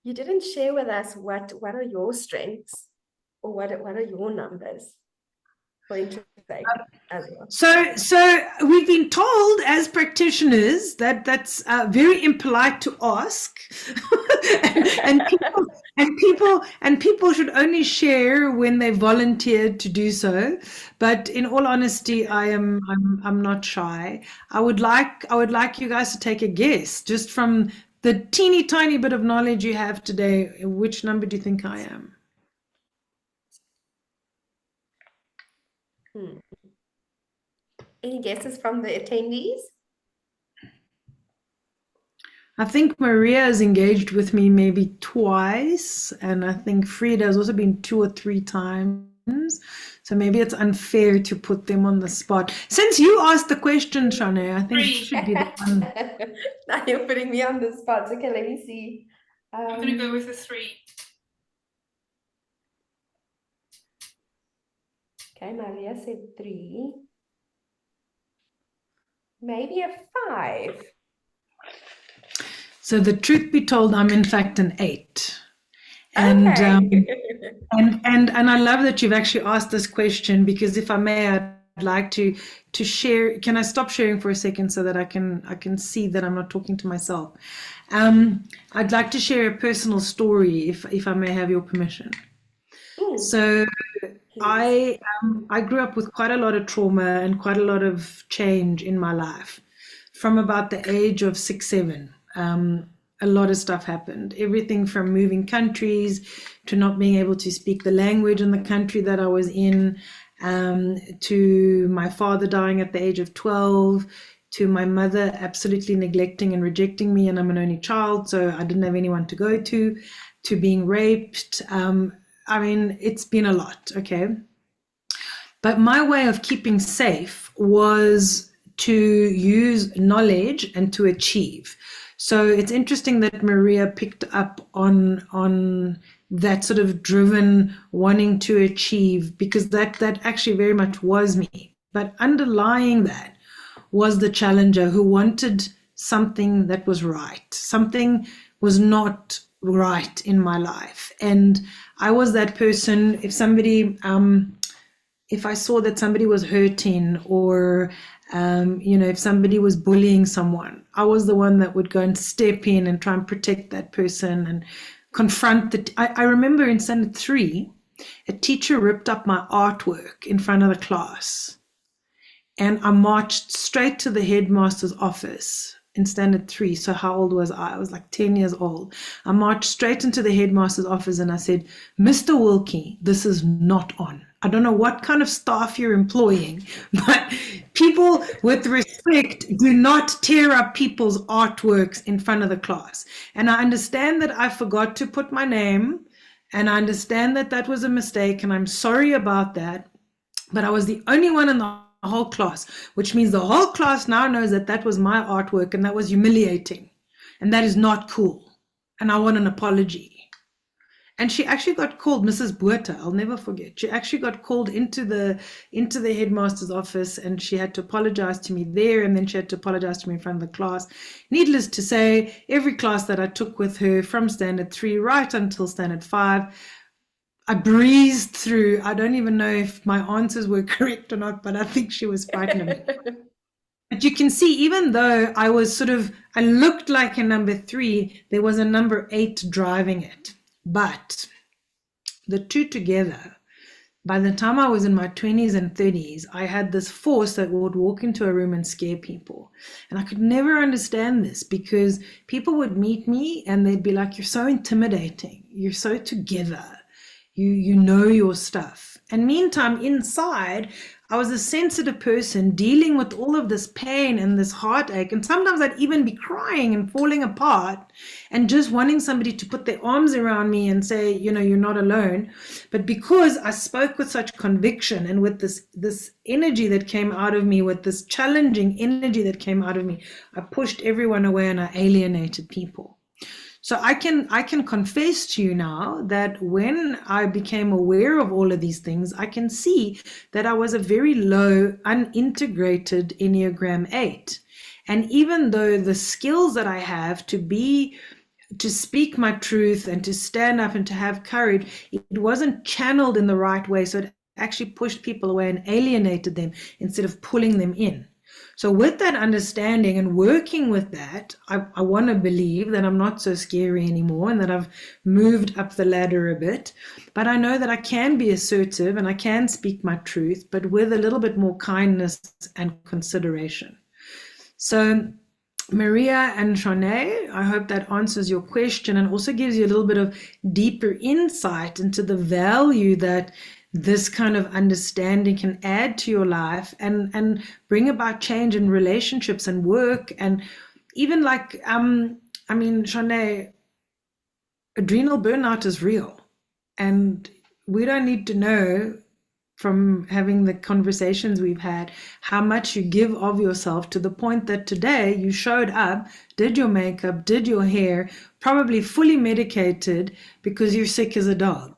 S1: You didn't share with us what are your strengths, or what are your numbers for interest sake as well.
S2: So we've been told as practitioners that that's very impolite to ask, and people should only share when they volunteered to do so. But in all honesty, I'm not shy. I would like you guys to take a guess, just from the teeny tiny bit of knowledge you have today. Which number do you think I am?
S1: Any guesses from the attendees?
S2: I think Maria has engaged with me maybe twice, and I think Frida has also been 2 or 3 times. So maybe it's unfair to put them on the spot. Since you asked the question, Shanae, I think you should be the one.
S1: Now you're putting me on the spot. Okay, let me see.
S4: I'm going to go with a 3.
S1: Okay, Maria said 3. Maybe a 5.
S2: So the truth be told, I'm in fact an 8. And
S1: Okay.
S2: and I love that you've actually asked this question, because if I may, I'd like to share. Can I stop sharing for a second so that I can see that I'm not talking to myself? I'd like to share a personal story, if I may have your permission.
S1: Ooh.
S2: So I grew up with quite a lot of trauma and quite a lot of change in my life. From about the age of 6, 7, a lot of stuff happened. Everything from moving countries to not being able to speak the language in the country that I was in, to my father dying at the age of 12, to my mother absolutely neglecting and rejecting me, and I'm an only child, so I didn't have anyone to go to being raped. I mean, it's been a lot, okay? But my way of keeping safe was to use knowledge and to achieve. So it's interesting that Maria picked up on that sort of driven wanting to achieve, because that actually very much was me. But underlying that was the challenger who wanted something that was right. Something was not right in my life. And I was that person. If somebody, if I saw that somebody was hurting, or if somebody was bullying someone, I was the one that would go and step in and try and protect that person and confront I remember in standard 3, a teacher ripped up my artwork in front of the class. And I marched straight to the headmaster's office in standard 3. So how old was I? I was like 10 years old. I marched straight into the headmaster's office and I said, Mr. 𝗏𝗂𝗊𝗂, this is not on. I don't know what kind of staff you're employing, but people with respect do not tear up people's artworks in front of the class. And I understand that I forgot to put my name, and I understand that that was a mistake, and I'm sorry about that. But I was the only one in the whole class, which means the whole class now knows that that was my artwork, and that was humiliating, and that is not cool. And I want an apology. And she actually got called, Mrs. 𝗏𝗏𝗏𝗂𝗏, I'll never forget. She actually got called into the headmaster's office, and she had to apologize to me there, and then she had to apologize to me in front of the class. Needless to say, every class that I took with her from standard 3 right until standard 5, I breezed through. I don't even know if my answers were correct or not, but I think she was frightened of me. But you can see, even though I looked like a number 3, there was a number 8 driving it. But the two together, by the time I was in my 20s and 30s, I had this force that would walk into a room and scare people. And I could never understand this, because people would meet me and they'd be like, you're so intimidating. You're so together. You know your stuff. And meantime, inside, I was a sensitive person dealing with all of this pain and this heartache. And sometimes I'd even be crying and falling apart and just wanting somebody to put their arms around me and say, you know, you're not alone. But because I spoke with such conviction and with this energy that came out of me, with this challenging energy that came out of me, I pushed everyone away and I alienated people. So I can confess to you now that when I became aware of all of these things, I can see that I was a very low, unintegrated Enneagram 8. And even though the skills that I have to speak my truth and to stand up and to have courage, it wasn't channeled in the right way. So it actually pushed people away and alienated them instead of pulling them in. So with that understanding and working with that, I want to believe that I'm not so scary anymore and that I've moved up the ladder a bit. But I know that I can be assertive and I can speak my truth, but with a little bit more kindness and consideration. So Maria and Shanae, I hope that answers your question and also gives you a little bit of deeper insight into the value that this kind of understanding can add to your life and bring about change in relationships and work. And even like, Shanae, adrenal burnout is real. And we don't need to know from having the conversations we've had how much you give of yourself, to the point that today you showed up, did your makeup, did your hair, probably fully medicated because you're sick as a dog.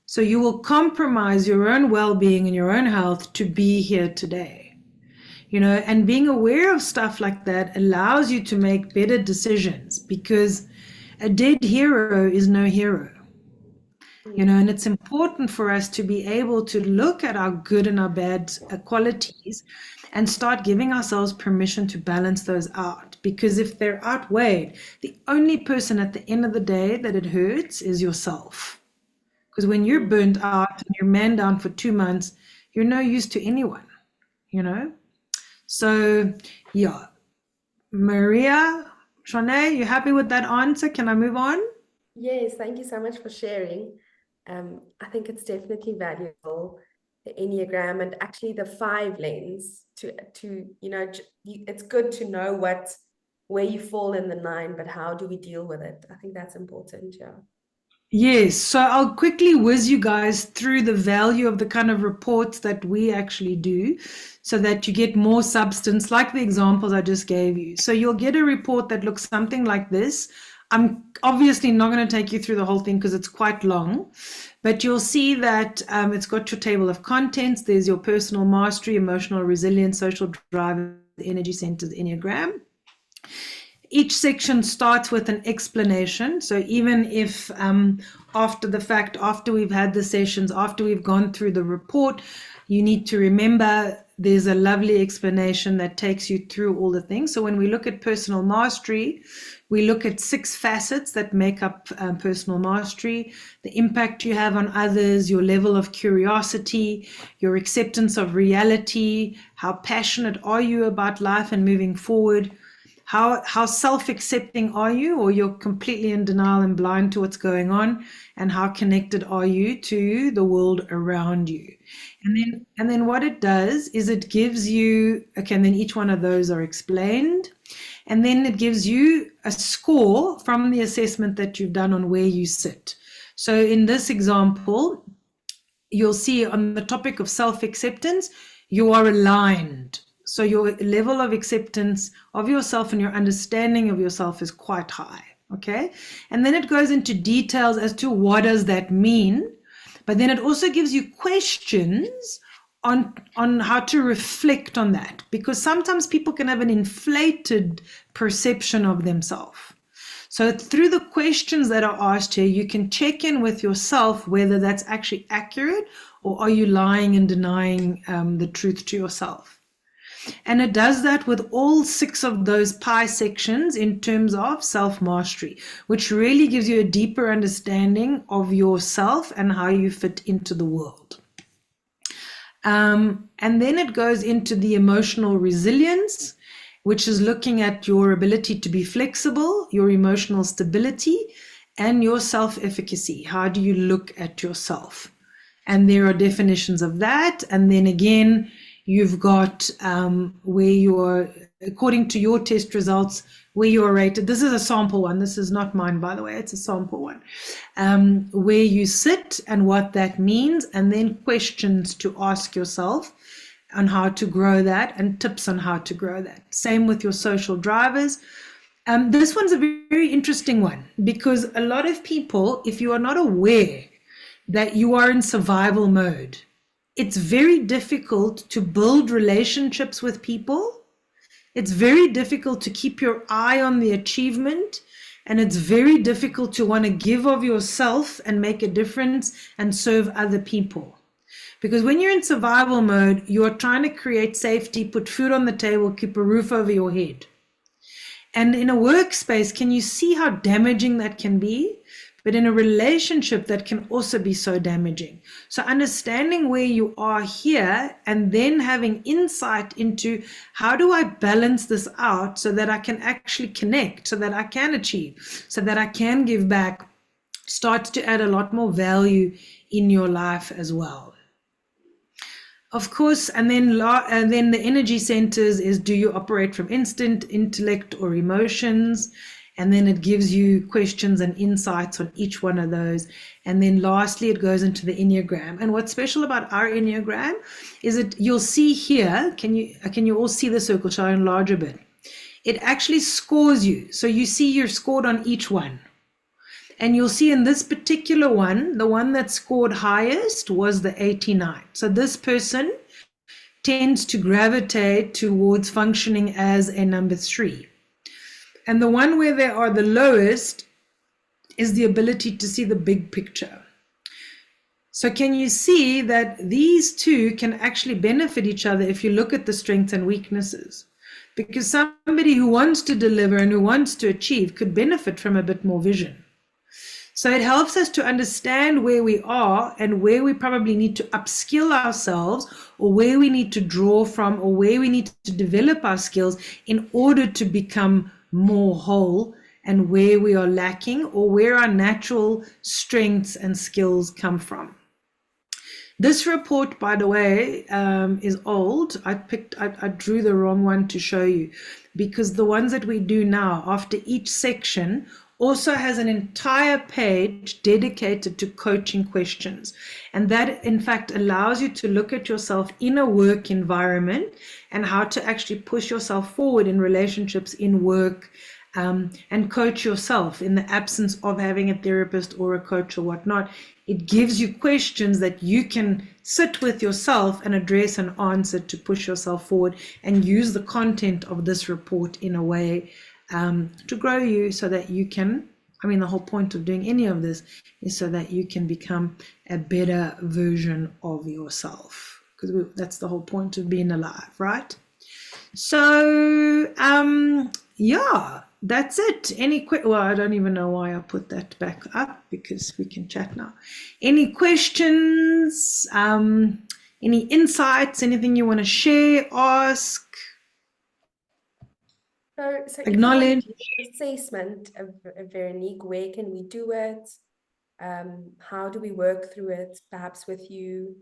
S2: So you will compromise your own well-being and your own health to be here today, you know, and being aware of stuff like that allows you to make better decisions, because a dead hero is no hero, you know, and it's important for us to be able to look at our good and our bad qualities and start giving ourselves permission to balance those out, because if they're outweighed, the only person at the end of the day that it hurts is yourself. Because when you're burnt out and you're man down for 2 months, you're no use to anyone, you know? So, yeah. Maria, Shanae, you happy with that answer? Can I move on?
S1: Yes, thank you so much for sharing. I think it's definitely valuable, the Enneagram and actually the 5 lens to you know, it's good to know where you fall in the 9, but how do we deal with it? I think that's important, yeah.
S2: Yes, so I'll quickly whiz you guys through the value of the kind of reports that we actually do so that you get more substance, like the examples I just gave you. So you'll get a report that looks something like this. I'm obviously not going to take you through the whole thing because it's quite long, but you'll see that it's got your table of contents. There's your personal mastery, emotional resilience, social drive, energy centers, Enneagram. Each section starts with an explanation. So even if after the fact, after we've had the sessions, after we've gone through the report, you need to remember there's a lovely explanation that takes you through all the things. So when we look at personal mastery, we look at 6 facets that make up personal mastery: the impact you have on others, your level of curiosity, your acceptance of reality, how passionate are you about life and moving forward, how self-accepting are you, or you're completely in denial and blind to what's going on, and how connected are you to the world around you. And then what it does is it gives you, okay, and then each one of those are explained. And then it gives you a score from the assessment that you've done on where you sit. So in this example, you'll see on the topic of self-acceptance, you are aligned. So your level of acceptance of yourself and your understanding of yourself is quite high, okay? And then it goes into details as to what does that mean, but then it also gives you questions on how to reflect on that, because sometimes people can have an inflated perception of themselves. So through the questions that are asked here, you can check in with yourself whether that's actually accurate, or are you lying and denying the truth to yourself. And it does that with all 6 of those pie sections in terms of self-mastery, which really gives you a deeper understanding of yourself and how you fit into the world. And then it goes into the emotional resilience, which is looking at your ability to be flexible, your emotional stability, and your self-efficacy. How do you look at yourself? And there are definitions of that. And then again, you've got where you are, according to your test results, where you are rated. This is a sample one. This is not mine, by the way. It's a sample one. Where you sit and what that means, and then questions to ask yourself on how to grow that, and tips on how to grow that. Same with your social drivers. This one's a very interesting one, because a lot of people, if you are not aware that you are in survival mode, it's very difficult to build relationships with people. It's very difficult to keep your eye on the achievement, and it's very difficult to want to give of yourself and make a difference and serve other people. Because when you're in survival mode, you are trying to create safety, put food on the table, keep a roof over your head. And in a workspace, can you see how damaging that can be? But in a relationship, that can also be so damaging. So understanding where you are here, and then having insight into how do I balance this out so that I can actually connect, so that I can achieve, so that I can give back, starts to add a lot more value in your life as well. Of course, and then the energy centers is, do you operate from instinct, intellect, or emotions? And then it gives you questions and insights on each one of those. And then lastly, it goes into the Enneagram. And what's special about our Enneagram is that you'll see here, can you all see the circle? Shall I enlarge a bit? It actually scores you. So you see you're scored on each one. And you'll see in this particular one, the one that scored highest was the 89. So this person tends to gravitate towards functioning as a number 3. And the one where they are the lowest is the ability to see the big picture. So can you see that these two can actually benefit each other if you look at the strengths and weaknesses? Because somebody who wants to deliver and who wants to achieve could benefit from a bit more vision. So it helps us to understand where we are and where we probably need to upskill ourselves, or where we need to draw from, or where we need to develop our skills in order to become more whole, and where we are lacking, or where our natural strengths and skills come from. This report, by the way, is old. I drew the wrong one to show you, because the ones that we do now after each section also has an entire page dedicated to coaching questions. And that, in fact, allows you to look at yourself in a work environment and how to actually push yourself forward in relationships, in work, and coach yourself in the absence of having a therapist or a coach or whatnot. It gives you questions that you can sit with yourself and address and answer to push yourself forward, and use the content of this report in a way to grow you, so that you can, the whole point of doing any of this is so that you can become a better version of yourself. because that's the whole point of being alive, right? So, yeah, that's it. Well, I don't even know why I put that back up, because we can chat now. Any questions? Any insights? Anything you want to share, ask,
S1: So
S2: acknowledge?
S1: assessment of Veronique, where can we do it? How do we work through it, perhaps with you,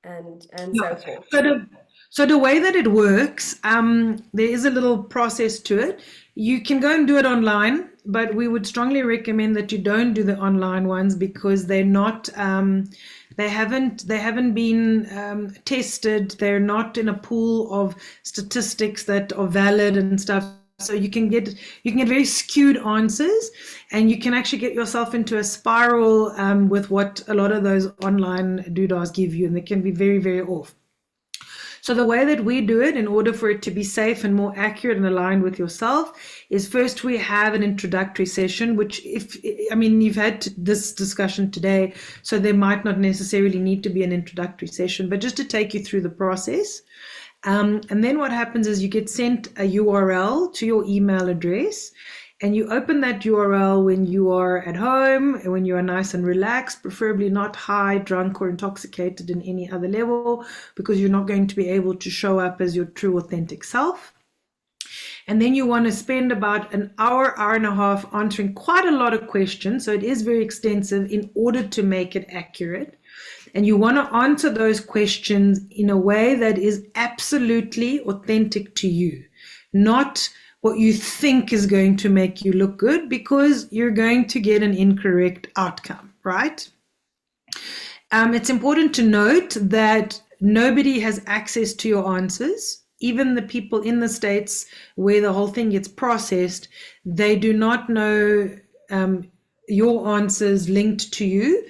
S1: and so forth?
S2: So the way that it works, there is a little process to it. You can go and do it online, but we would strongly recommend that you don't do the online ones, because they're not, they haven't been tested. They're not in a pool of statistics that are valid and stuff. So you can get very skewed answers, and you can actually get yourself into a spiral with what a lot of those online doodahs give you, and they can be very, very off. So the way that we do it, in order for it to be safe and more accurate and aligned with yourself, is first we have an introductory session, which you've had this discussion today, so there might not necessarily need to be an introductory session, but just to take you through the process. And then what happens is you get sent a URL to your email address, and you open that URL when you are at home, when you are nice and relaxed, preferably not high, drunk, or intoxicated in any other level, because you're not going to be able to show up as your true, authentic self. And then you want to spend about an hour, hour and a half answering quite a lot of questions. So it is very extensive in order to make it accurate. And you want to answer those questions in a way that is absolutely authentic to you, not what you think is going to make you look good, because you're going to get an incorrect outcome, right? It's important to note that nobody has access to your answers. Even the people in the States where the whole thing gets processed, they do not know your answers linked to you.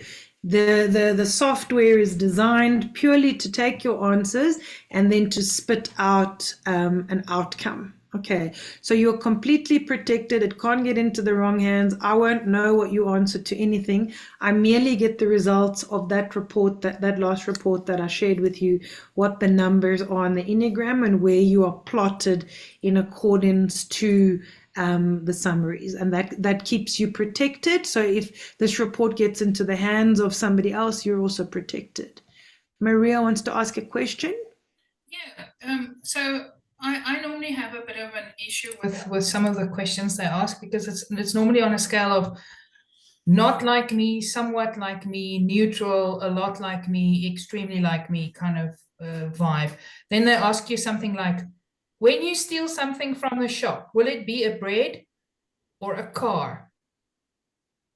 S2: The software is designed purely to take your answers and then to spit out an outcome. Okay, so you're completely protected. It can't get into the wrong hands. I won't know what you answered to anything. I merely get the results of that report, that last report that I shared with you, what the numbers are on the Enneagram and where you are plotted in accordance to the summaries, and that keeps you protected. So if this report gets into the hands of somebody else, you're also protected. Maria wants to ask a question.
S4: Yeah, so I normally have a bit of an issue with some of the questions they ask, because it's normally on a scale of not like me, somewhat like me, neutral, a lot like me, extremely like me kind of vibe. Then they ask you something like, when you steal something from the shop, will it be a bread or a car?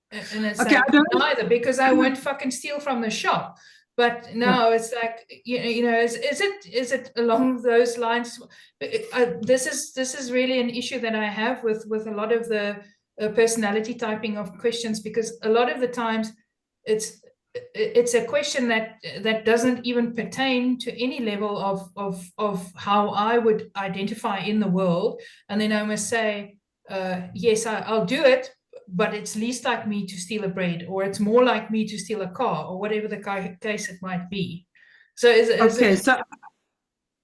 S4: And it's okay, like, neither, because I won't fucking steal from the shop. But no, it's like, you know, is it along those lines? This is really an issue that I have with a lot of the personality typing of questions, because a lot of the times it's a question that doesn't even pertain to any level of how I would identify in the world. And then I must say, yes, I'll do it, but it's least like me to steal a bread, or it's more like me to steal a car, or whatever the case it might be. So so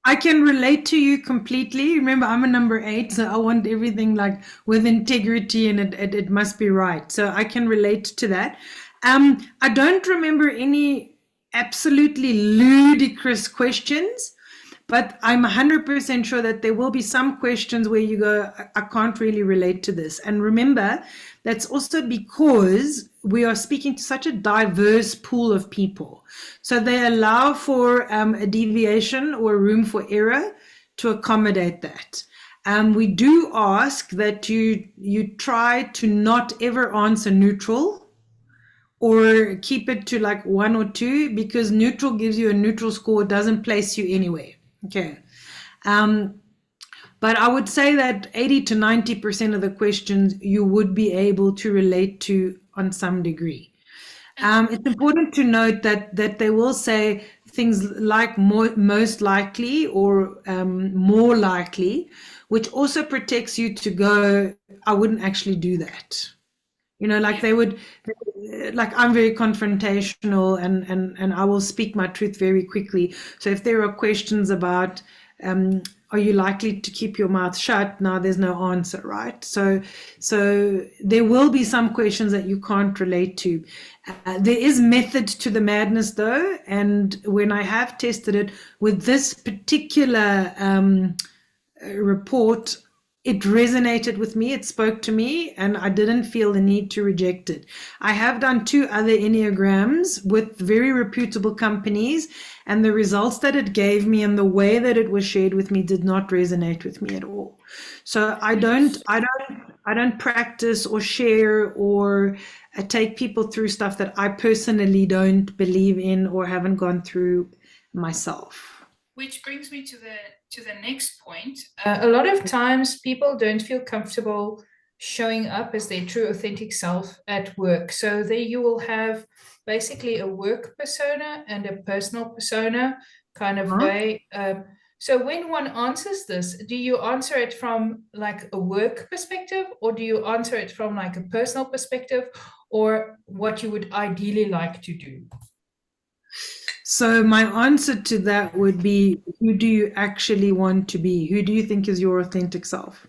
S2: I can relate to you completely. Remember, I'm a number 8, so I want everything like with integrity, and it must be right. So I can relate to that. I don't remember any absolutely ludicrous questions, but I'm 100% sure that there will be some questions where you go, I can't really relate to this. And remember, that's also because we are speaking to such a diverse pool of people. So they allow for a deviation or room for error to accommodate that. We do ask that you try to not ever answer neutral, or keep it to like 1 or 2, because neutral gives you a neutral score, doesn't place you anywhere. Okay. But I would say that 80 to 90% of the questions you would be able to relate to on some degree. It's important to note that they will say things like most likely or more likely, which also protects you to go, I wouldn't actually do that. You know, like like I'm very confrontational and I will speak my truth very quickly. So if there are questions about, are you likely to keep your mouth shut? Now there's no answer, right? So there will be some questions that you can't relate to. There is method to the madness though. And when I have tested it with this particular report, it resonated with me, it spoke to me, and I didn't feel the need to reject it. I have done 2 other Enneagrams with very reputable companies, and the results that it gave me and the way that it was shared with me did not resonate with me at all. So I don't practice or share or take people through stuff that I personally don't believe in or haven't gone through myself.
S4: Which brings me to the next point. A lot of times people don't feel comfortable showing up as their true authentic self at work. So there you will have basically a work persona and a personal persona kind of way. So when one answers this, do you answer it from like a work perspective, or do you answer it from like a personal perspective, or what you would ideally like to do?
S2: So my answer to that would be, who do you actually want to be? Who do you think is your authentic self?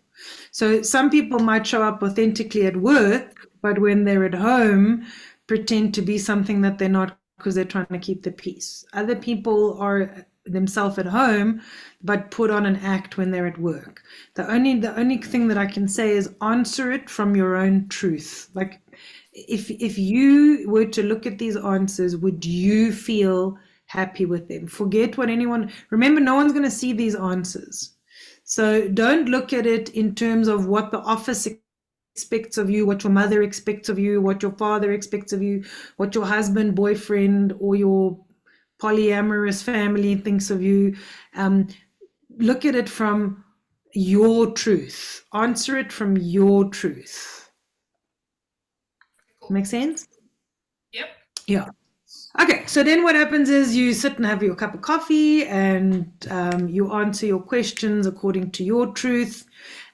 S2: So some people might show up authentically at work, but when they're at home, pretend to be something that they're not because they're trying to keep the peace. Other people are themselves at home, but put on an act when they're at work. The only thing that I can say is answer it from your own truth. Like if you were to look at these answers, would you feel happy with them? Forget what anyone, remember, no one's going to see these answers. So don't look at it in terms of what the office expects of you, what your mother expects of you, what your father expects of you, what your husband, boyfriend, or your polyamorous family thinks of you. Look at it from your truth. Answer it from your truth. Make sense?
S4: Yep.
S2: Yeah. Okay, so then what happens is you sit and have your cup of coffee and you answer your questions according to your truth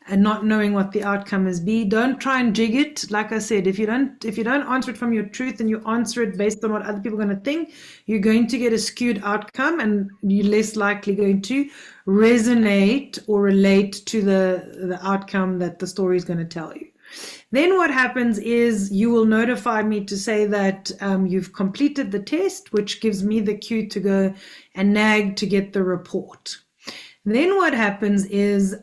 S2: and not knowing what the outcome is be. Don't try and jig it. Like I said, if you don't answer it from your truth and you answer it based on what other people are going to think, you're going to get a skewed outcome and you're less likely going to resonate or relate to the outcome that the story is going to tell you. Then what happens is you will notify me to say that you've completed the test, which gives me the cue to go and nag to get the report. Then what happens is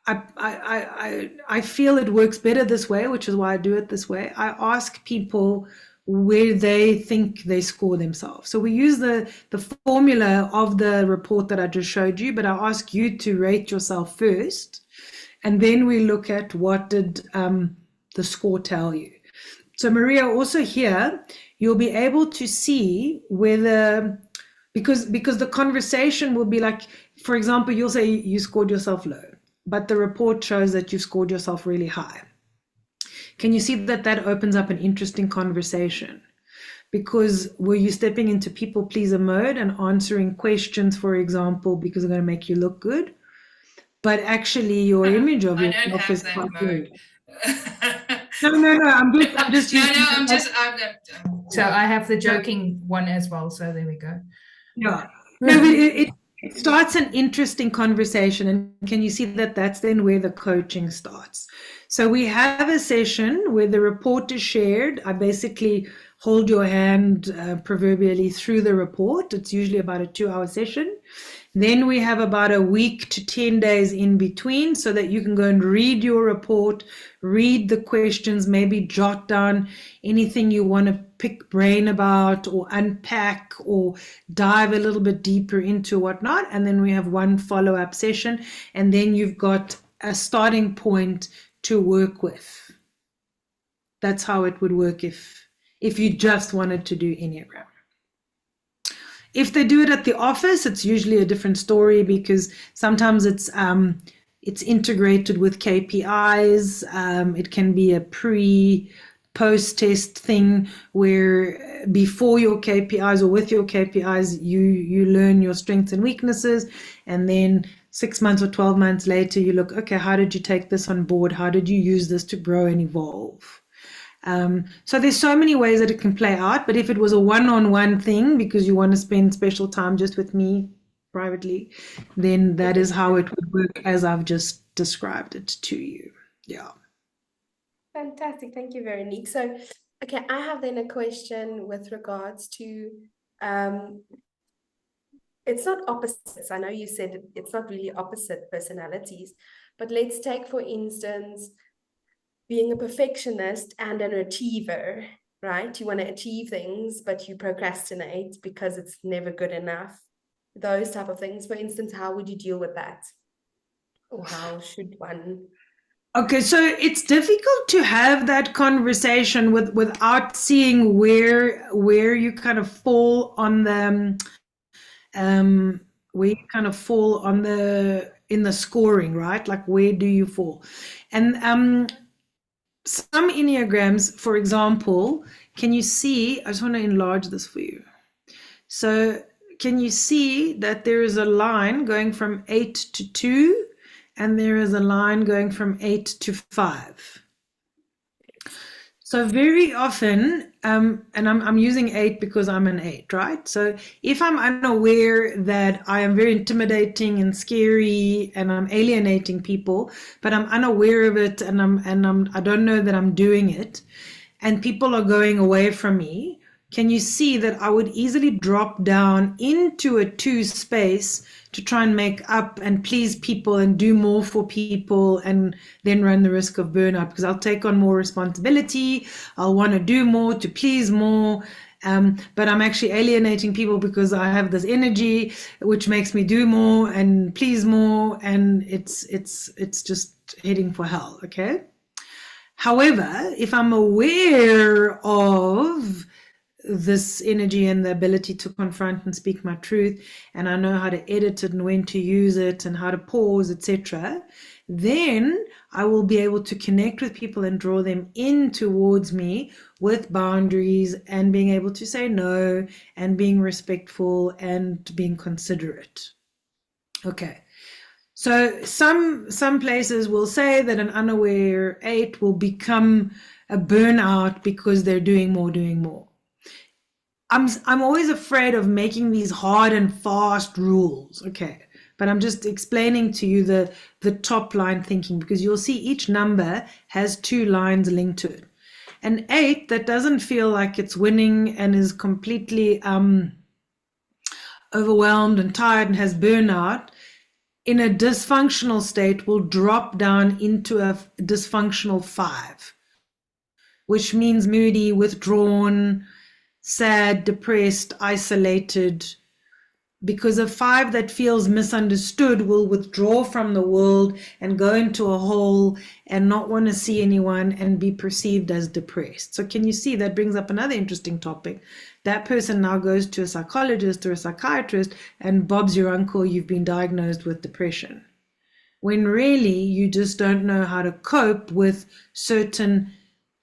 S2: I feel it works better this way, which is why I do it this way. I ask people where they think they score themselves. So we use the formula of the report that I just showed you, but I ask you to rate yourself first. And then we look at what did the score tell you. So Maria, also here, you'll be able to see whether, because the conversation will be like, for example, you'll say you scored yourself low, but the report shows that you scored yourself really high. Can you see that opens up an interesting conversation? Because were you stepping into people pleaser mode and answering questions, for example, because they're going to make you look good? But actually your image of yourself is quite good. No, I'm just using
S4: so I have the joking one as well, so there we go.
S2: Yeah. No, but it starts an interesting conversation, and can you see that's then where the coaching starts? So we have a session where the report is shared. I basically hold your hand proverbially through the report. It's usually about a 2-hour session. Then we have about a week to 10 days in between so that you can go and read your report, read the questions, maybe jot down anything you want to pick brain about or unpack or dive a little bit deeper into whatnot. And then we have one follow-up session, and then you've got a starting point to work with. That's how it would work if you just wanted to do Enneagram. If they do it at the office, it's usually a different story because sometimes it's integrated with KPIs. It can be a post-test thing where before your KPIs or with your KPIs, you learn your strengths and weaknesses. And then 6 months or 12 months later, you look, okay, how did you take this on board? How did you use this to grow and evolve? So there's so many ways that it can play out, but if it was a one-on-one thing because you want to spend special time just with me privately, then that is how it would work as I've just described it to you. Yeah.
S1: Fantastic. Thank you, Veronique. So, okay, I have then a question with regards to, it's not opposites. I know you said it's not really opposite personalities, but let's take, for instance, being a perfectionist and an achiever, right? You want to achieve things, but you procrastinate because it's never good enough. Those type of things. For instance, how would you deal with that? Or how should one?
S2: Okay, so it's difficult to have that conversation without seeing where you kind of fall on the where you kind of fall on the in the scoring, right? Like where do you fall? And some Enneagrams, for example, can you see? I just want to enlarge this for you. So can you see that there is a line going from 8 to 2? And there is a line going from 8 to 5. So very often, and I'm using 8 because I'm an 8, right? So if I'm unaware that I am very intimidating and scary and I'm alienating people, but I'm unaware of it and I don't know that I'm doing it, and people are going away from me, can you see that I would easily drop down into a 2 space to try and make up and please people and do more for people, and then run the risk of burnout because I'll take on more responsibility. I'll want to do more to please more. But I'm actually alienating people because I have this energy which makes me do more and please more, and it's just heading for hell. Okay. However, if I'm aware of this energy and the ability to confront and speak my truth, and I know how to edit it and when to use it and how to pause, etc., then I will be able to connect with people and draw them in towards me with boundaries and being able to say no and being respectful and being considerate. Okay. So some places will say that an unaware 8 will become a burnout because they're doing more. I'm always afraid of making these hard and fast rules, okay? But I'm just explaining to you the top line thinking, because you'll see each number has 2 lines linked to it. An 8 that doesn't feel like it's winning and is completely overwhelmed and tired and has burnout, in a dysfunctional state will drop down into a dysfunctional 5, which means moody, withdrawn, sad, depressed, isolated, because a 5 that feels misunderstood will withdraw from the world and go into a hole and not want to see anyone and be perceived as depressed. So can you see that brings up another interesting topic? That person now goes to a psychologist or a psychiatrist and Bob's your uncle, you've been diagnosed with depression. When really you just don't know how to cope with certain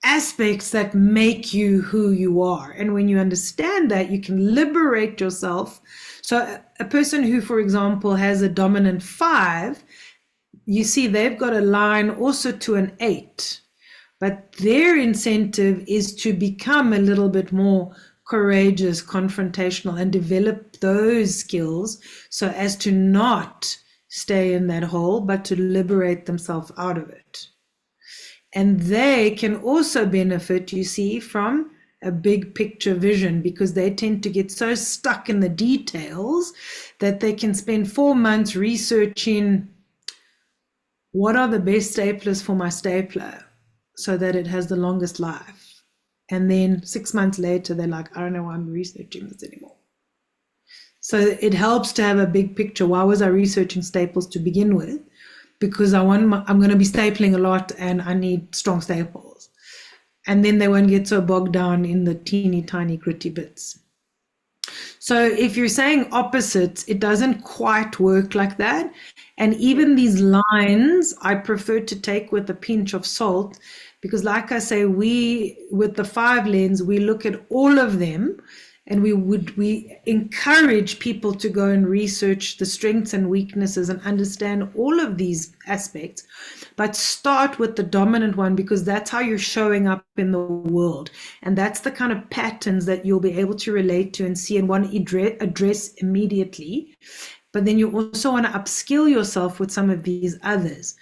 S2: aspects that make you who you are. And when you understand that, you can liberate yourself. So a person who, for example, has a dominant 5, you see they've got a line also to an 8, but their incentive is to become a little bit more courageous, confrontational, and develop those skills so as to not stay in that hole, but to liberate themselves out of it. And they can also benefit, you see, from a big picture vision, because they tend to get so stuck in the details that they can spend 4 months researching what are the best staplers for my stapler so that it has the longest life. And then 6 months later, they're like, I don't know why I'm researching this anymore. So it helps to have a big picture. Why was I researching staples to begin with? Because I'm going to be stapling a lot and I need strong staples. And then they won't get so bogged down in the teeny tiny gritty bits. So if you're saying opposites, it doesn't quite work like that. And even these lines, I prefer to take with a pinch of salt, because like I say, with the 5 lens, we look at all of them And we encourage people to go and research the strengths and weaknesses and understand all of these aspects, but start with the dominant one, because that's how you're showing up in the world. And that's the kind of patterns that you'll be able to relate to and see and want to address immediately. But then you also want to upskill yourself with some of these others.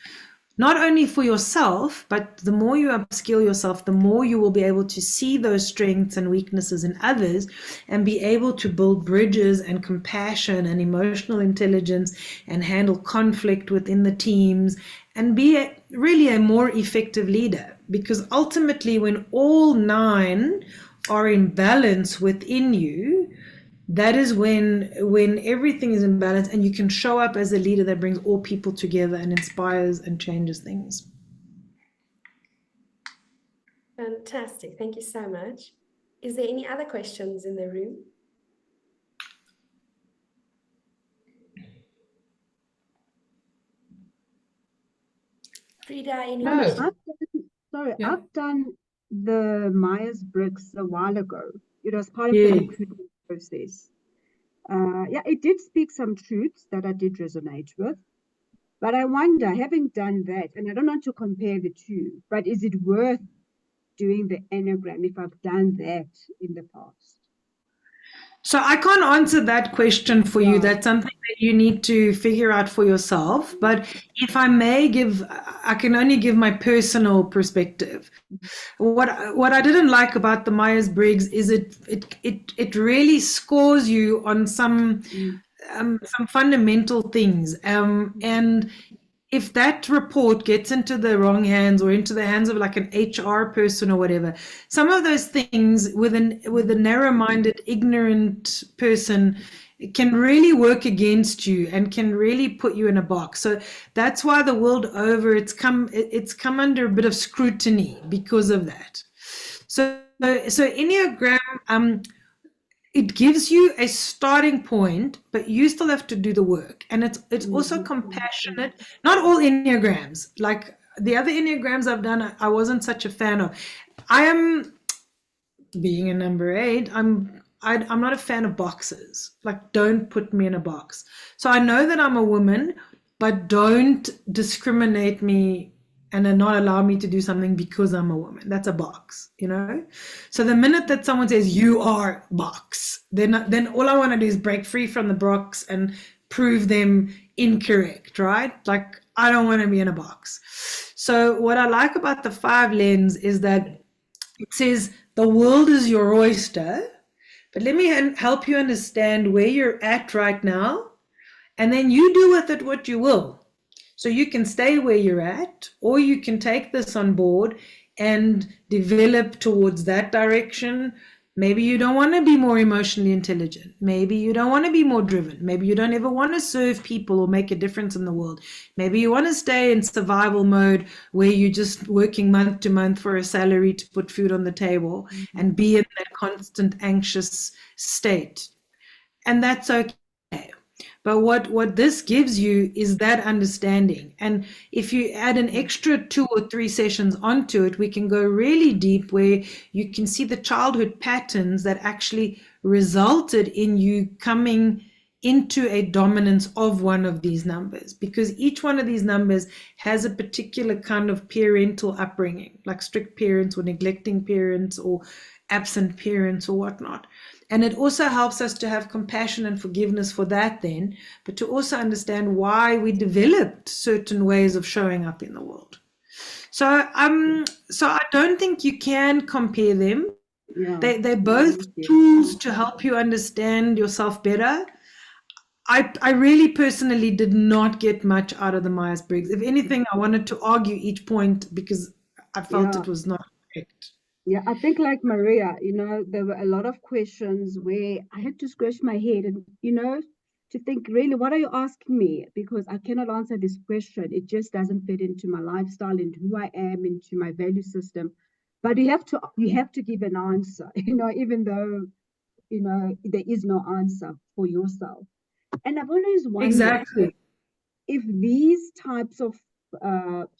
S2: Not only for yourself, but the more you upskill yourself, the more you will be able to see those strengths and weaknesses in others and be able to build bridges and compassion and emotional intelligence and handle conflict within the teams and be really a more effective leader. Because ultimately, when all 9 are in balance within you, that is when everything is in balance and you can show up as a leader that brings all people together and inspires and changes things.
S1: Fantastic. Thank you so much. Is there any other questions in the room? Frida, any questions?
S7: I've done the Myers-Briggs a while ago. It was part of the recruitment process. Yeah, it did speak some truths that I did resonate with. But I wonder, having done that, and I don't want to compare the two, but is it worth doing the Enneagram if I've done that in the past?
S2: So I can't answer that question for you. That's something that you need to figure out for yourself. But if I may I can only give my personal perspective. What I didn't like about the Myers-Briggs is it really scores you on some fundamental things. And if that report gets into the wrong hands or into the hands of like an HR person or whatever, some of those things with a narrow-minded, ignorant person can really work against you and can really put you in a box. So that's why the world over, it's come under a bit of scrutiny because of that. So Enneagram, it gives you a starting point, but you still have to do the work. And it's also compassionate. Not all Enneagrams, like the other Enneagrams I've done, I wasn't such a fan of. I am, being a number 8, I'm not a fan of boxes. Like, don't put me in a box. So I know that I'm a woman, but don't discriminate me and then not allow me to do something because I'm a woman. That's a box, you know? So the minute that someone says, you are box, then all I want to do is break free from the box and prove them incorrect, right? Like, I don't want to be in a box. So what I like about the 5 lens is that it says the world is your oyster, but let me help you understand where you're at right now, and then you do with it what you will. So you can stay where you're at, or you can take this on board and develop towards that direction. Maybe you don't want to be more emotionally intelligent. Maybe you don't want to be more driven. Maybe you don't ever want to serve people or make a difference in the world. Maybe you want to stay in survival mode where you're just working month to month for a salary to put food on the table and be in that constant anxious state. And that's okay. But what this gives you is that understanding. And if you add an extra 2 or 3 sessions onto it, we can go really deep where you can see the childhood patterns that actually resulted in you coming into a dominance of one of these numbers, because each one of these numbers has a particular kind of parental upbringing, like strict parents or neglecting parents or absent parents or whatnot. And it also helps us to have compassion and forgiveness for that then, but to also understand why we developed certain ways of showing up in the world. So I don't think you can compare them. Yeah. They're both tools to help you understand yourself better. I really personally did not get much out of the Myers-Briggs. If anything, I wanted to argue each point because I felt it was not correct.
S7: Yeah, I think like Maria, there were a lot of questions where I had to scratch my head and, to think, really, what are you asking me? Because I cannot answer this question. It just doesn't fit into my lifestyle, into who I am, into my value system. But you have to give an answer, even though, there is no answer for yourself. And I've always wondered if these types of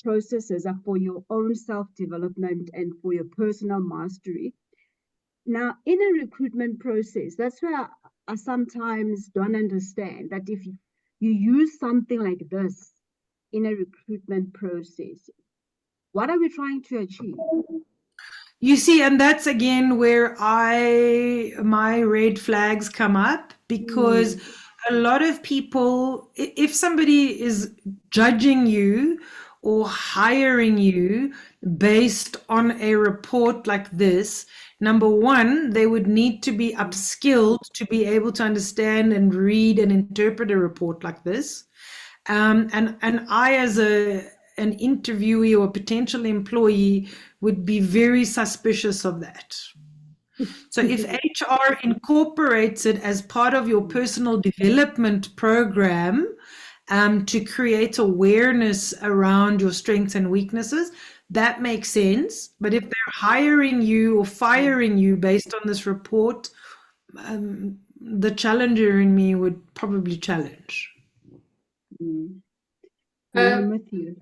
S7: processes are for your own self-development and for your personal mastery. Now, in a recruitment process, that's where I sometimes don't understand that if you use something like this in a recruitment process, what are we trying to achieve?
S2: You see, and that's again where my red flags come up, because a lot of people, if somebody is judging you or hiring you based on a report like this, number one, they would need to be upskilled to be able to understand and read and interpret a report like this. And I, as an interviewee or potential employee, would be very suspicious of that. So if HR incorporates it as part of your personal development program, to create awareness around your strengths and weaknesses, that makes sense. But if they're hiring you or firing you based on this report, the challenger in me would probably challenge.
S7: I'm with you.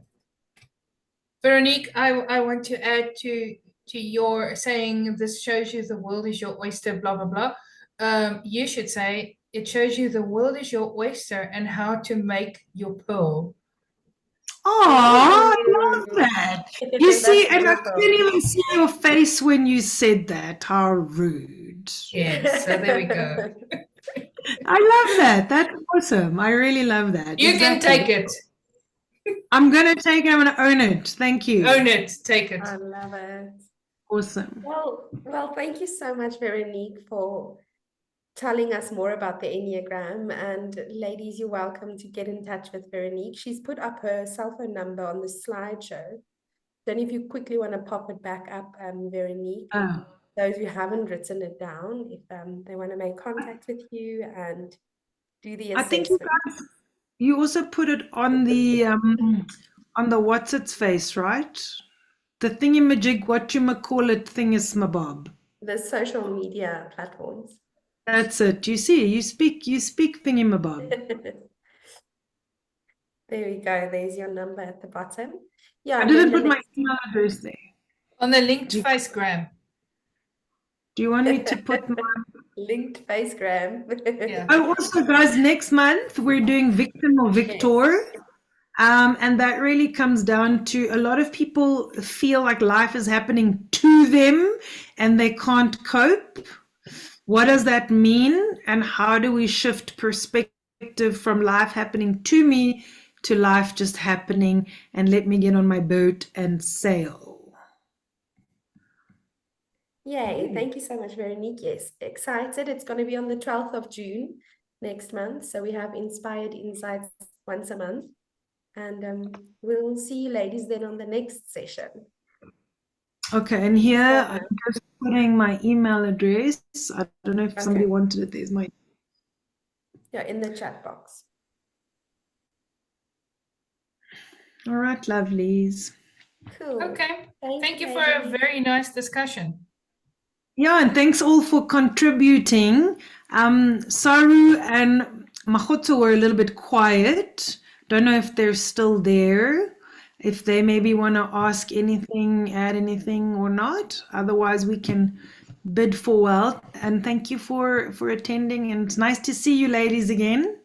S4: Veronique, I want to add to your saying this shows you the world is your oyster, blah, blah, blah. You should say it shows you the world is your oyster and how to make your pearl.
S2: Oh, I love that. You see, and I couldn't even see your face when you said that. How rude.
S4: Yes, so there we go.
S2: I love that. That's awesome. I really love that.
S4: You can take it.
S2: I'm going to take it. I'm going to own it. Thank you.
S4: Own it. Take it.
S1: I love it.
S2: Awesome.
S1: Well, thank you so much, Veronique, for telling us more about the Enneagram. And ladies, you're welcome to get in touch with Veronique. She's put up her cell phone number on the slideshow. Then if you quickly want to pop it back up, Veronique, those who haven't written it down, if they want to make contact with you and do the assessment.
S2: I think you also put it on the what's its face, right? The thingamajig, 𝗓𝗔𝗔 𝗔𝗔𝗔.
S1: The social media platforms.
S2: That's it. You see, you speak thingamabоб.
S1: There we go. There's your number at the bottom. Yeah,
S2: I didn't put my email address there.
S4: On the linked Facegram.
S2: Do you want me to put my
S1: linked Facegram?
S4: Yeah.
S2: Oh, also, guys, next month we're doing victim or victor. And that really comes down to a lot of people feel like life is happening to them and they can't cope. What does that mean? And how do we shift perspective from life happening to me to life just happening, and let me get on my boat and sail?
S1: Yay, thank you so much, Veronique. Yes, excited. It's going to be on the 12th of June next month. So we have Inspired Insights once a month. And we'll see you ladies then on the next session.
S2: Okay, and here I'm just putting my email address. I don't know if somebody wanted it. There's my...
S1: Yeah, in the chat box.
S2: All right, lovelies.
S1: Cool.
S4: Okay. Thank you for a very nice discussion.
S2: Yeah, and thanks all for contributing. Saru and Makhotso were a little bit quiet. Don't know if they're still there, if they maybe want to ask anything, add anything or not. Otherwise, we can bid farewell. And thank you for attending. And it's nice to see you ladies again.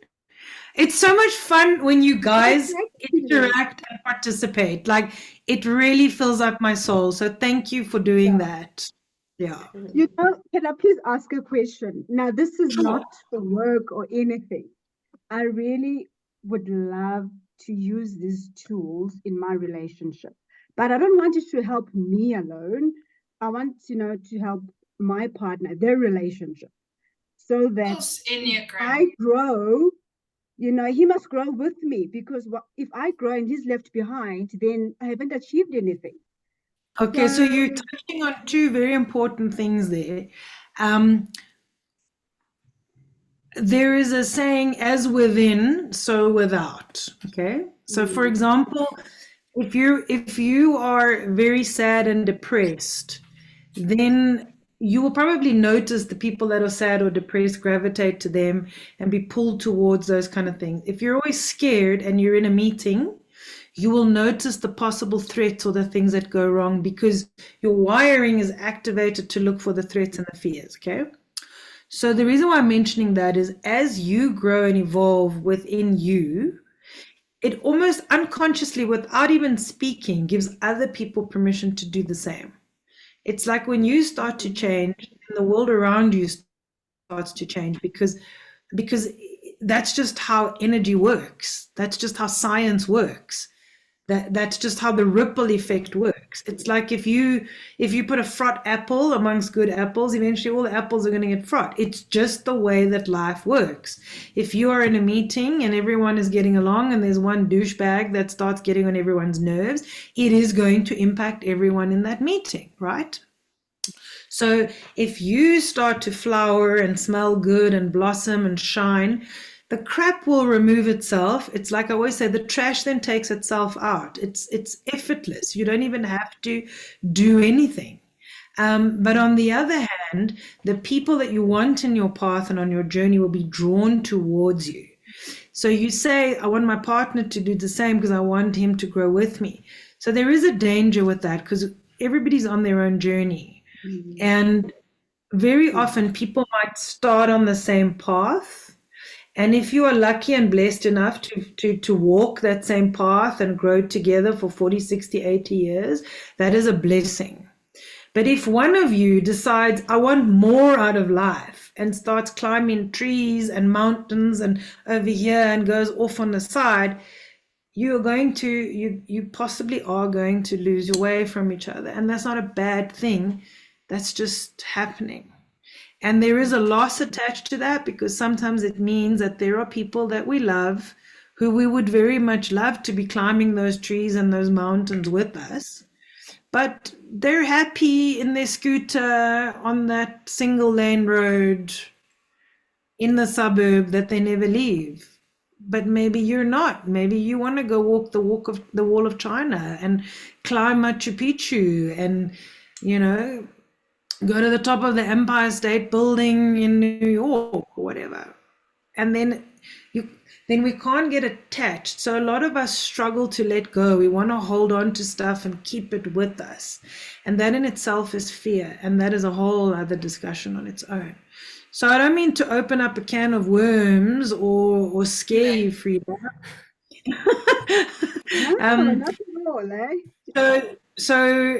S2: It's so much fun when you guys interact and participate. Like, it really fills up my soul. So thank you for doing that. Yeah.
S7: You know, can I please ask a question? Now, this is not for work or anything. I really would love to use these tools in my relationship, but I don't want it to help me alone. I want, to help my partner, their relationship, so that if I grow, he must grow with me, because if I grow and he's left behind, then I haven't achieved anything.
S2: Okay, so you're touching on two very important things there. There is a saying, as within, so without. Okay. So for example, if you are very sad and depressed, then you will probably notice the people that are sad or depressed gravitate to them and be pulled towards those kind of things. If you're always scared and you're in a meeting, you will notice the possible threats or the things that go wrong because your wiring is activated to look for the threats and the fears, okay? So the reason why I'm mentioning that is as you grow and evolve within you, it almost unconsciously, without even speaking, gives other people permission to do the same. It's like when you start to change, and the world around you starts to change because that's just how energy works. That's just how science works. That's just how the ripple effect works. It's like if you put a fraught apple amongst good apples, eventually all the apples are going to get fraught. It's just the way that life works. If you are in a meeting and everyone is getting along and there's one douchebag that starts getting on everyone's nerves, it is going to impact everyone in that meeting, right? So if you start to flower and smell good and blossom and shine, the crap will remove itself. It's like I always say, the trash then takes itself out. It's effortless. You don't even have to do anything. But on the other hand, the people that you want in your path and on your journey will be drawn towards you. So you say, I want my partner to do the same because I want him to grow with me. So there is a danger with that because everybody's on their own journey. And very often people might start on the same path. And if you are lucky and blessed enough to walk that same path and grow together for 40, 60, 80 years, that is a blessing. But if one of you decides, I want more out of life and starts climbing trees and mountains and over here and goes off on the side, you possibly are going to lose your way from each other. And that's not a bad thing. That's just happening. And there is a loss attached to that because sometimes it means that there are people that we love who we would very much love to be climbing those trees and those mountains with us. But they're happy in their scooter on that single lane road in the suburb that they never leave. But maybe you're not. Maybe you want to go walk the Wall of China and climb Machu Picchu and, go to the top of the Empire State Building in New York or whatever. And then we can't get attached. So a lot of us struggle to let go. We want to hold on to stuff and keep it with us. And that in itself is fear. And that is a whole other discussion on its own. So I don't mean to open up a can of worms or scare you, Frida.
S7: Not at all, eh?
S2: So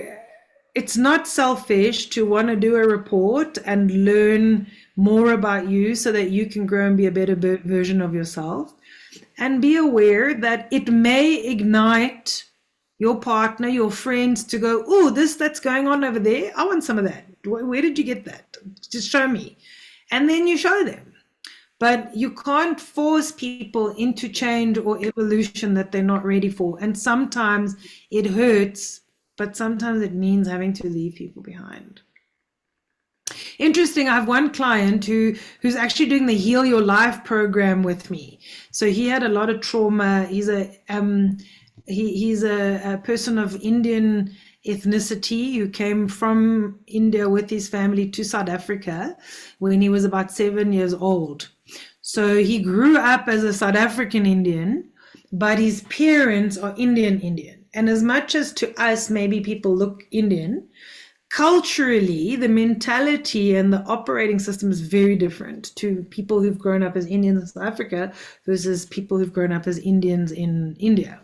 S2: it's not selfish to want to do a report and learn more about you so that you can grow and be a better version of yourself. And be aware that it may ignite your partner, your friends to go, oh, that's going on over there. I want some of that. Where did you get that? Just show me. And then you show them. But you can't force people into change or evolution that they're not ready for. And sometimes it hurts, but sometimes it means having to leave people behind. Interesting, I have one client who's actually doing the Heal Your Life program with me. So he had a lot of trauma. He's a person of Indian ethnicity who came from India with his family to South Africa when he was about 7 years old. So he grew up as a South African Indian, but his parents are Indian. And as much as to us, maybe people look Indian, culturally, the mentality and the operating system is very different to people who've grown up as Indians in South Africa versus people who've grown up as Indians in India.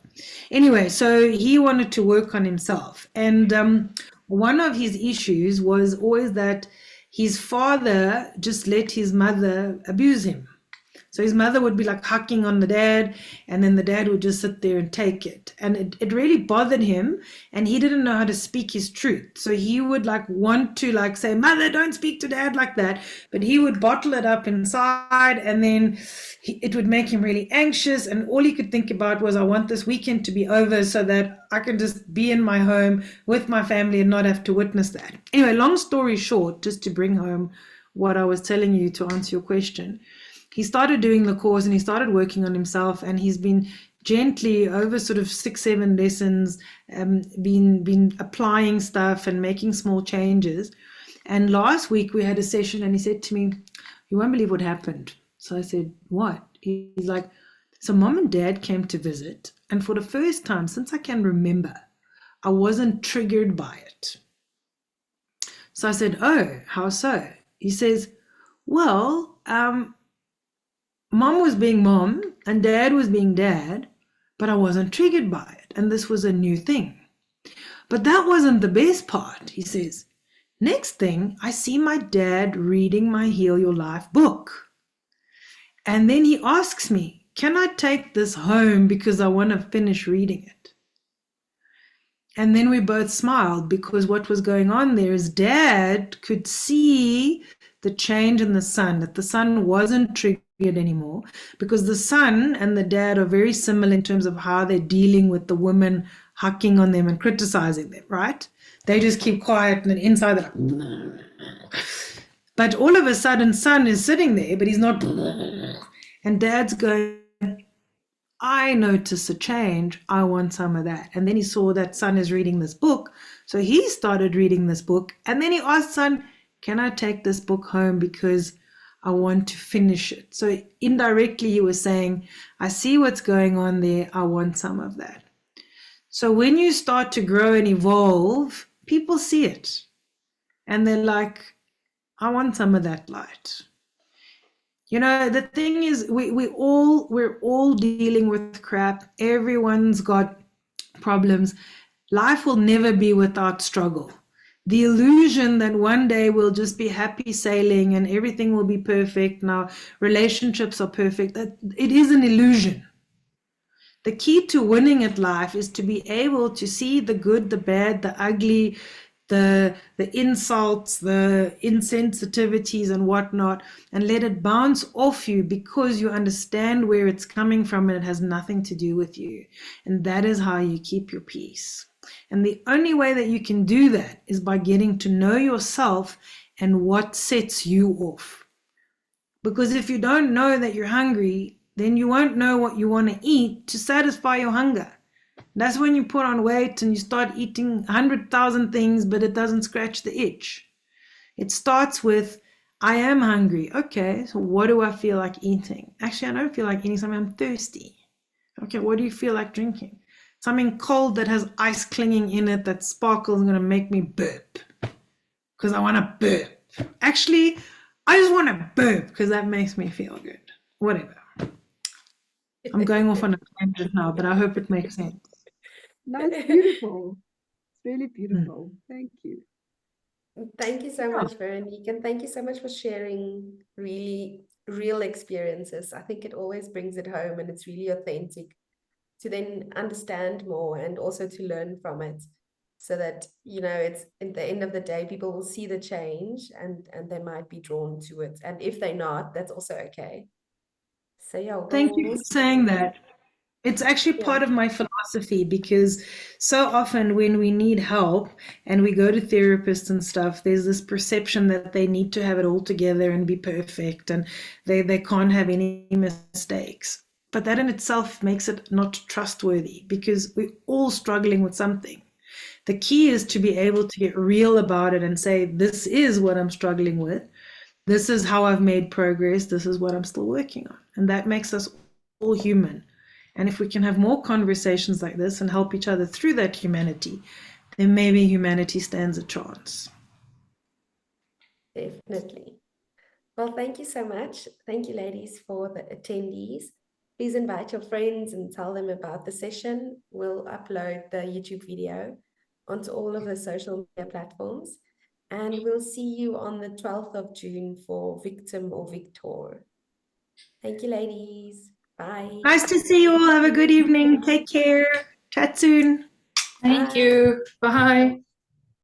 S2: Anyway, so he wanted to work on himself. And one of his issues was always that his father just let his mother abuse him. So his mother would be like hucking on the dad, and then the dad would just sit there and take it. And it really bothered him, and he didn't know how to speak his truth. So he would want to say, mother, don't speak to dad like that. But he would bottle it up inside, and then it would make him really anxious. And all he could think about was, I want this weekend to be over so that I can just be in my home with my family and not have to witness that. Anyway, long story short, just to bring home what I was telling you to answer your question, he started doing the course and he started working on himself, and he's been gently over sort of 6-7 lessons, been applying stuff and making small changes. And last week we had a session and he said to me, you won't believe what happened. So I said, what? He's like, So mom and dad came to visit, and for the first time since I can remember, I wasn't triggered by it. So I said, oh, how so? He says, well, mom was being mom and dad was being dad, but I wasn't triggered by it. And this was a new thing. But that wasn't the best part, he says. Next thing, I see my dad reading my Heal Your Life book. And then he asks me, can I take this home because I want to finish reading it? And then we both smiled, because what was going on there is dad could see the change in the son, that the son wasn't triggered anymore, because the son and the dad are very similar in terms of how they're dealing with the women hucking on them and criticizing them, right? They just keep quiet, and then inside they're like, but all of a sudden son is sitting there, but he's not, and dad's going, I notice a change, I want some of that. And then he saw that son is reading this book, so he started reading this book, and then he asked son, can I take this book home because I want to finish it? So indirectly he was saying, I see what's going on there, I want some of that. So when you start to grow and evolve, people see it and they're like, I want some of that light. You know, the thing is, we're all dealing with crap. Everyone's got problems. Life will never be without struggle. The illusion that one day we'll just be happy sailing and everything will be perfect, now relationships are perfect, that it is an illusion. The key to winning at life is to be able to see the good, the bad, the ugly, the insults, the insensitivities and whatnot, and let it bounce off you, because you understand where it's coming from and it has nothing to do with you. And that is how you keep your peace. And the only way that you can do that is by getting to know yourself and what sets you off. Because if you don't know that you're hungry, then you won't know what you want to eat to satisfy your hunger. That's when you put on weight and you start eating 100,000 things, but it doesn't scratch the itch. It starts with, I am hungry. Okay, so what do I feel like eating? Actually, I don't feel like eating something. I'm thirsty. Okay, what do you feel like drinking? Something cold that has ice clinging in it that sparkles is going to make me burp because I want to burp. Actually, I just want to burp because that makes me feel good. Whatever. I'm going off on a tangent now, but I hope it makes sense.
S7: That's beautiful. It's really beautiful. Thank you.
S1: Thank you so much, Veronique, and thank you so much for sharing really real experiences. I think it always brings it home, and it's really authentic to then understand more and also to learn from it, so that, you know, it's at the end of the day, people will see the change and they might be drawn to it. And if they're not, that's also okay. So yeah,
S2: Thank you for saying that. It's actually part
S1: Yeah.
S2: of my philosophy, because so often when we need help and we go to therapists and stuff, there's this perception that they need to have it all together and be perfect, and they can't have any mistakes. But that in itself makes it not trustworthy, because we're all struggling with something. The key is to be able to get real about it and say, this is what I'm struggling with. This is how I've made progress. This is what I'm still working on. And that makes us all human. And if we can have more conversations like this and help each other through that humanity, then maybe humanity stands a chance.
S1: Definitely. Well, thank you so much. Thank you, ladies, for the attendees. Please invite your friends and tell them about the session. We'll upload the YouTube video onto all of the social media platforms. And we'll see you on the 12th of June for Victim or Victor. Thank you, ladies. Bye.
S2: Nice to see you all. Have a good evening. Take care. Chat soon.
S4: Thank you. Bye.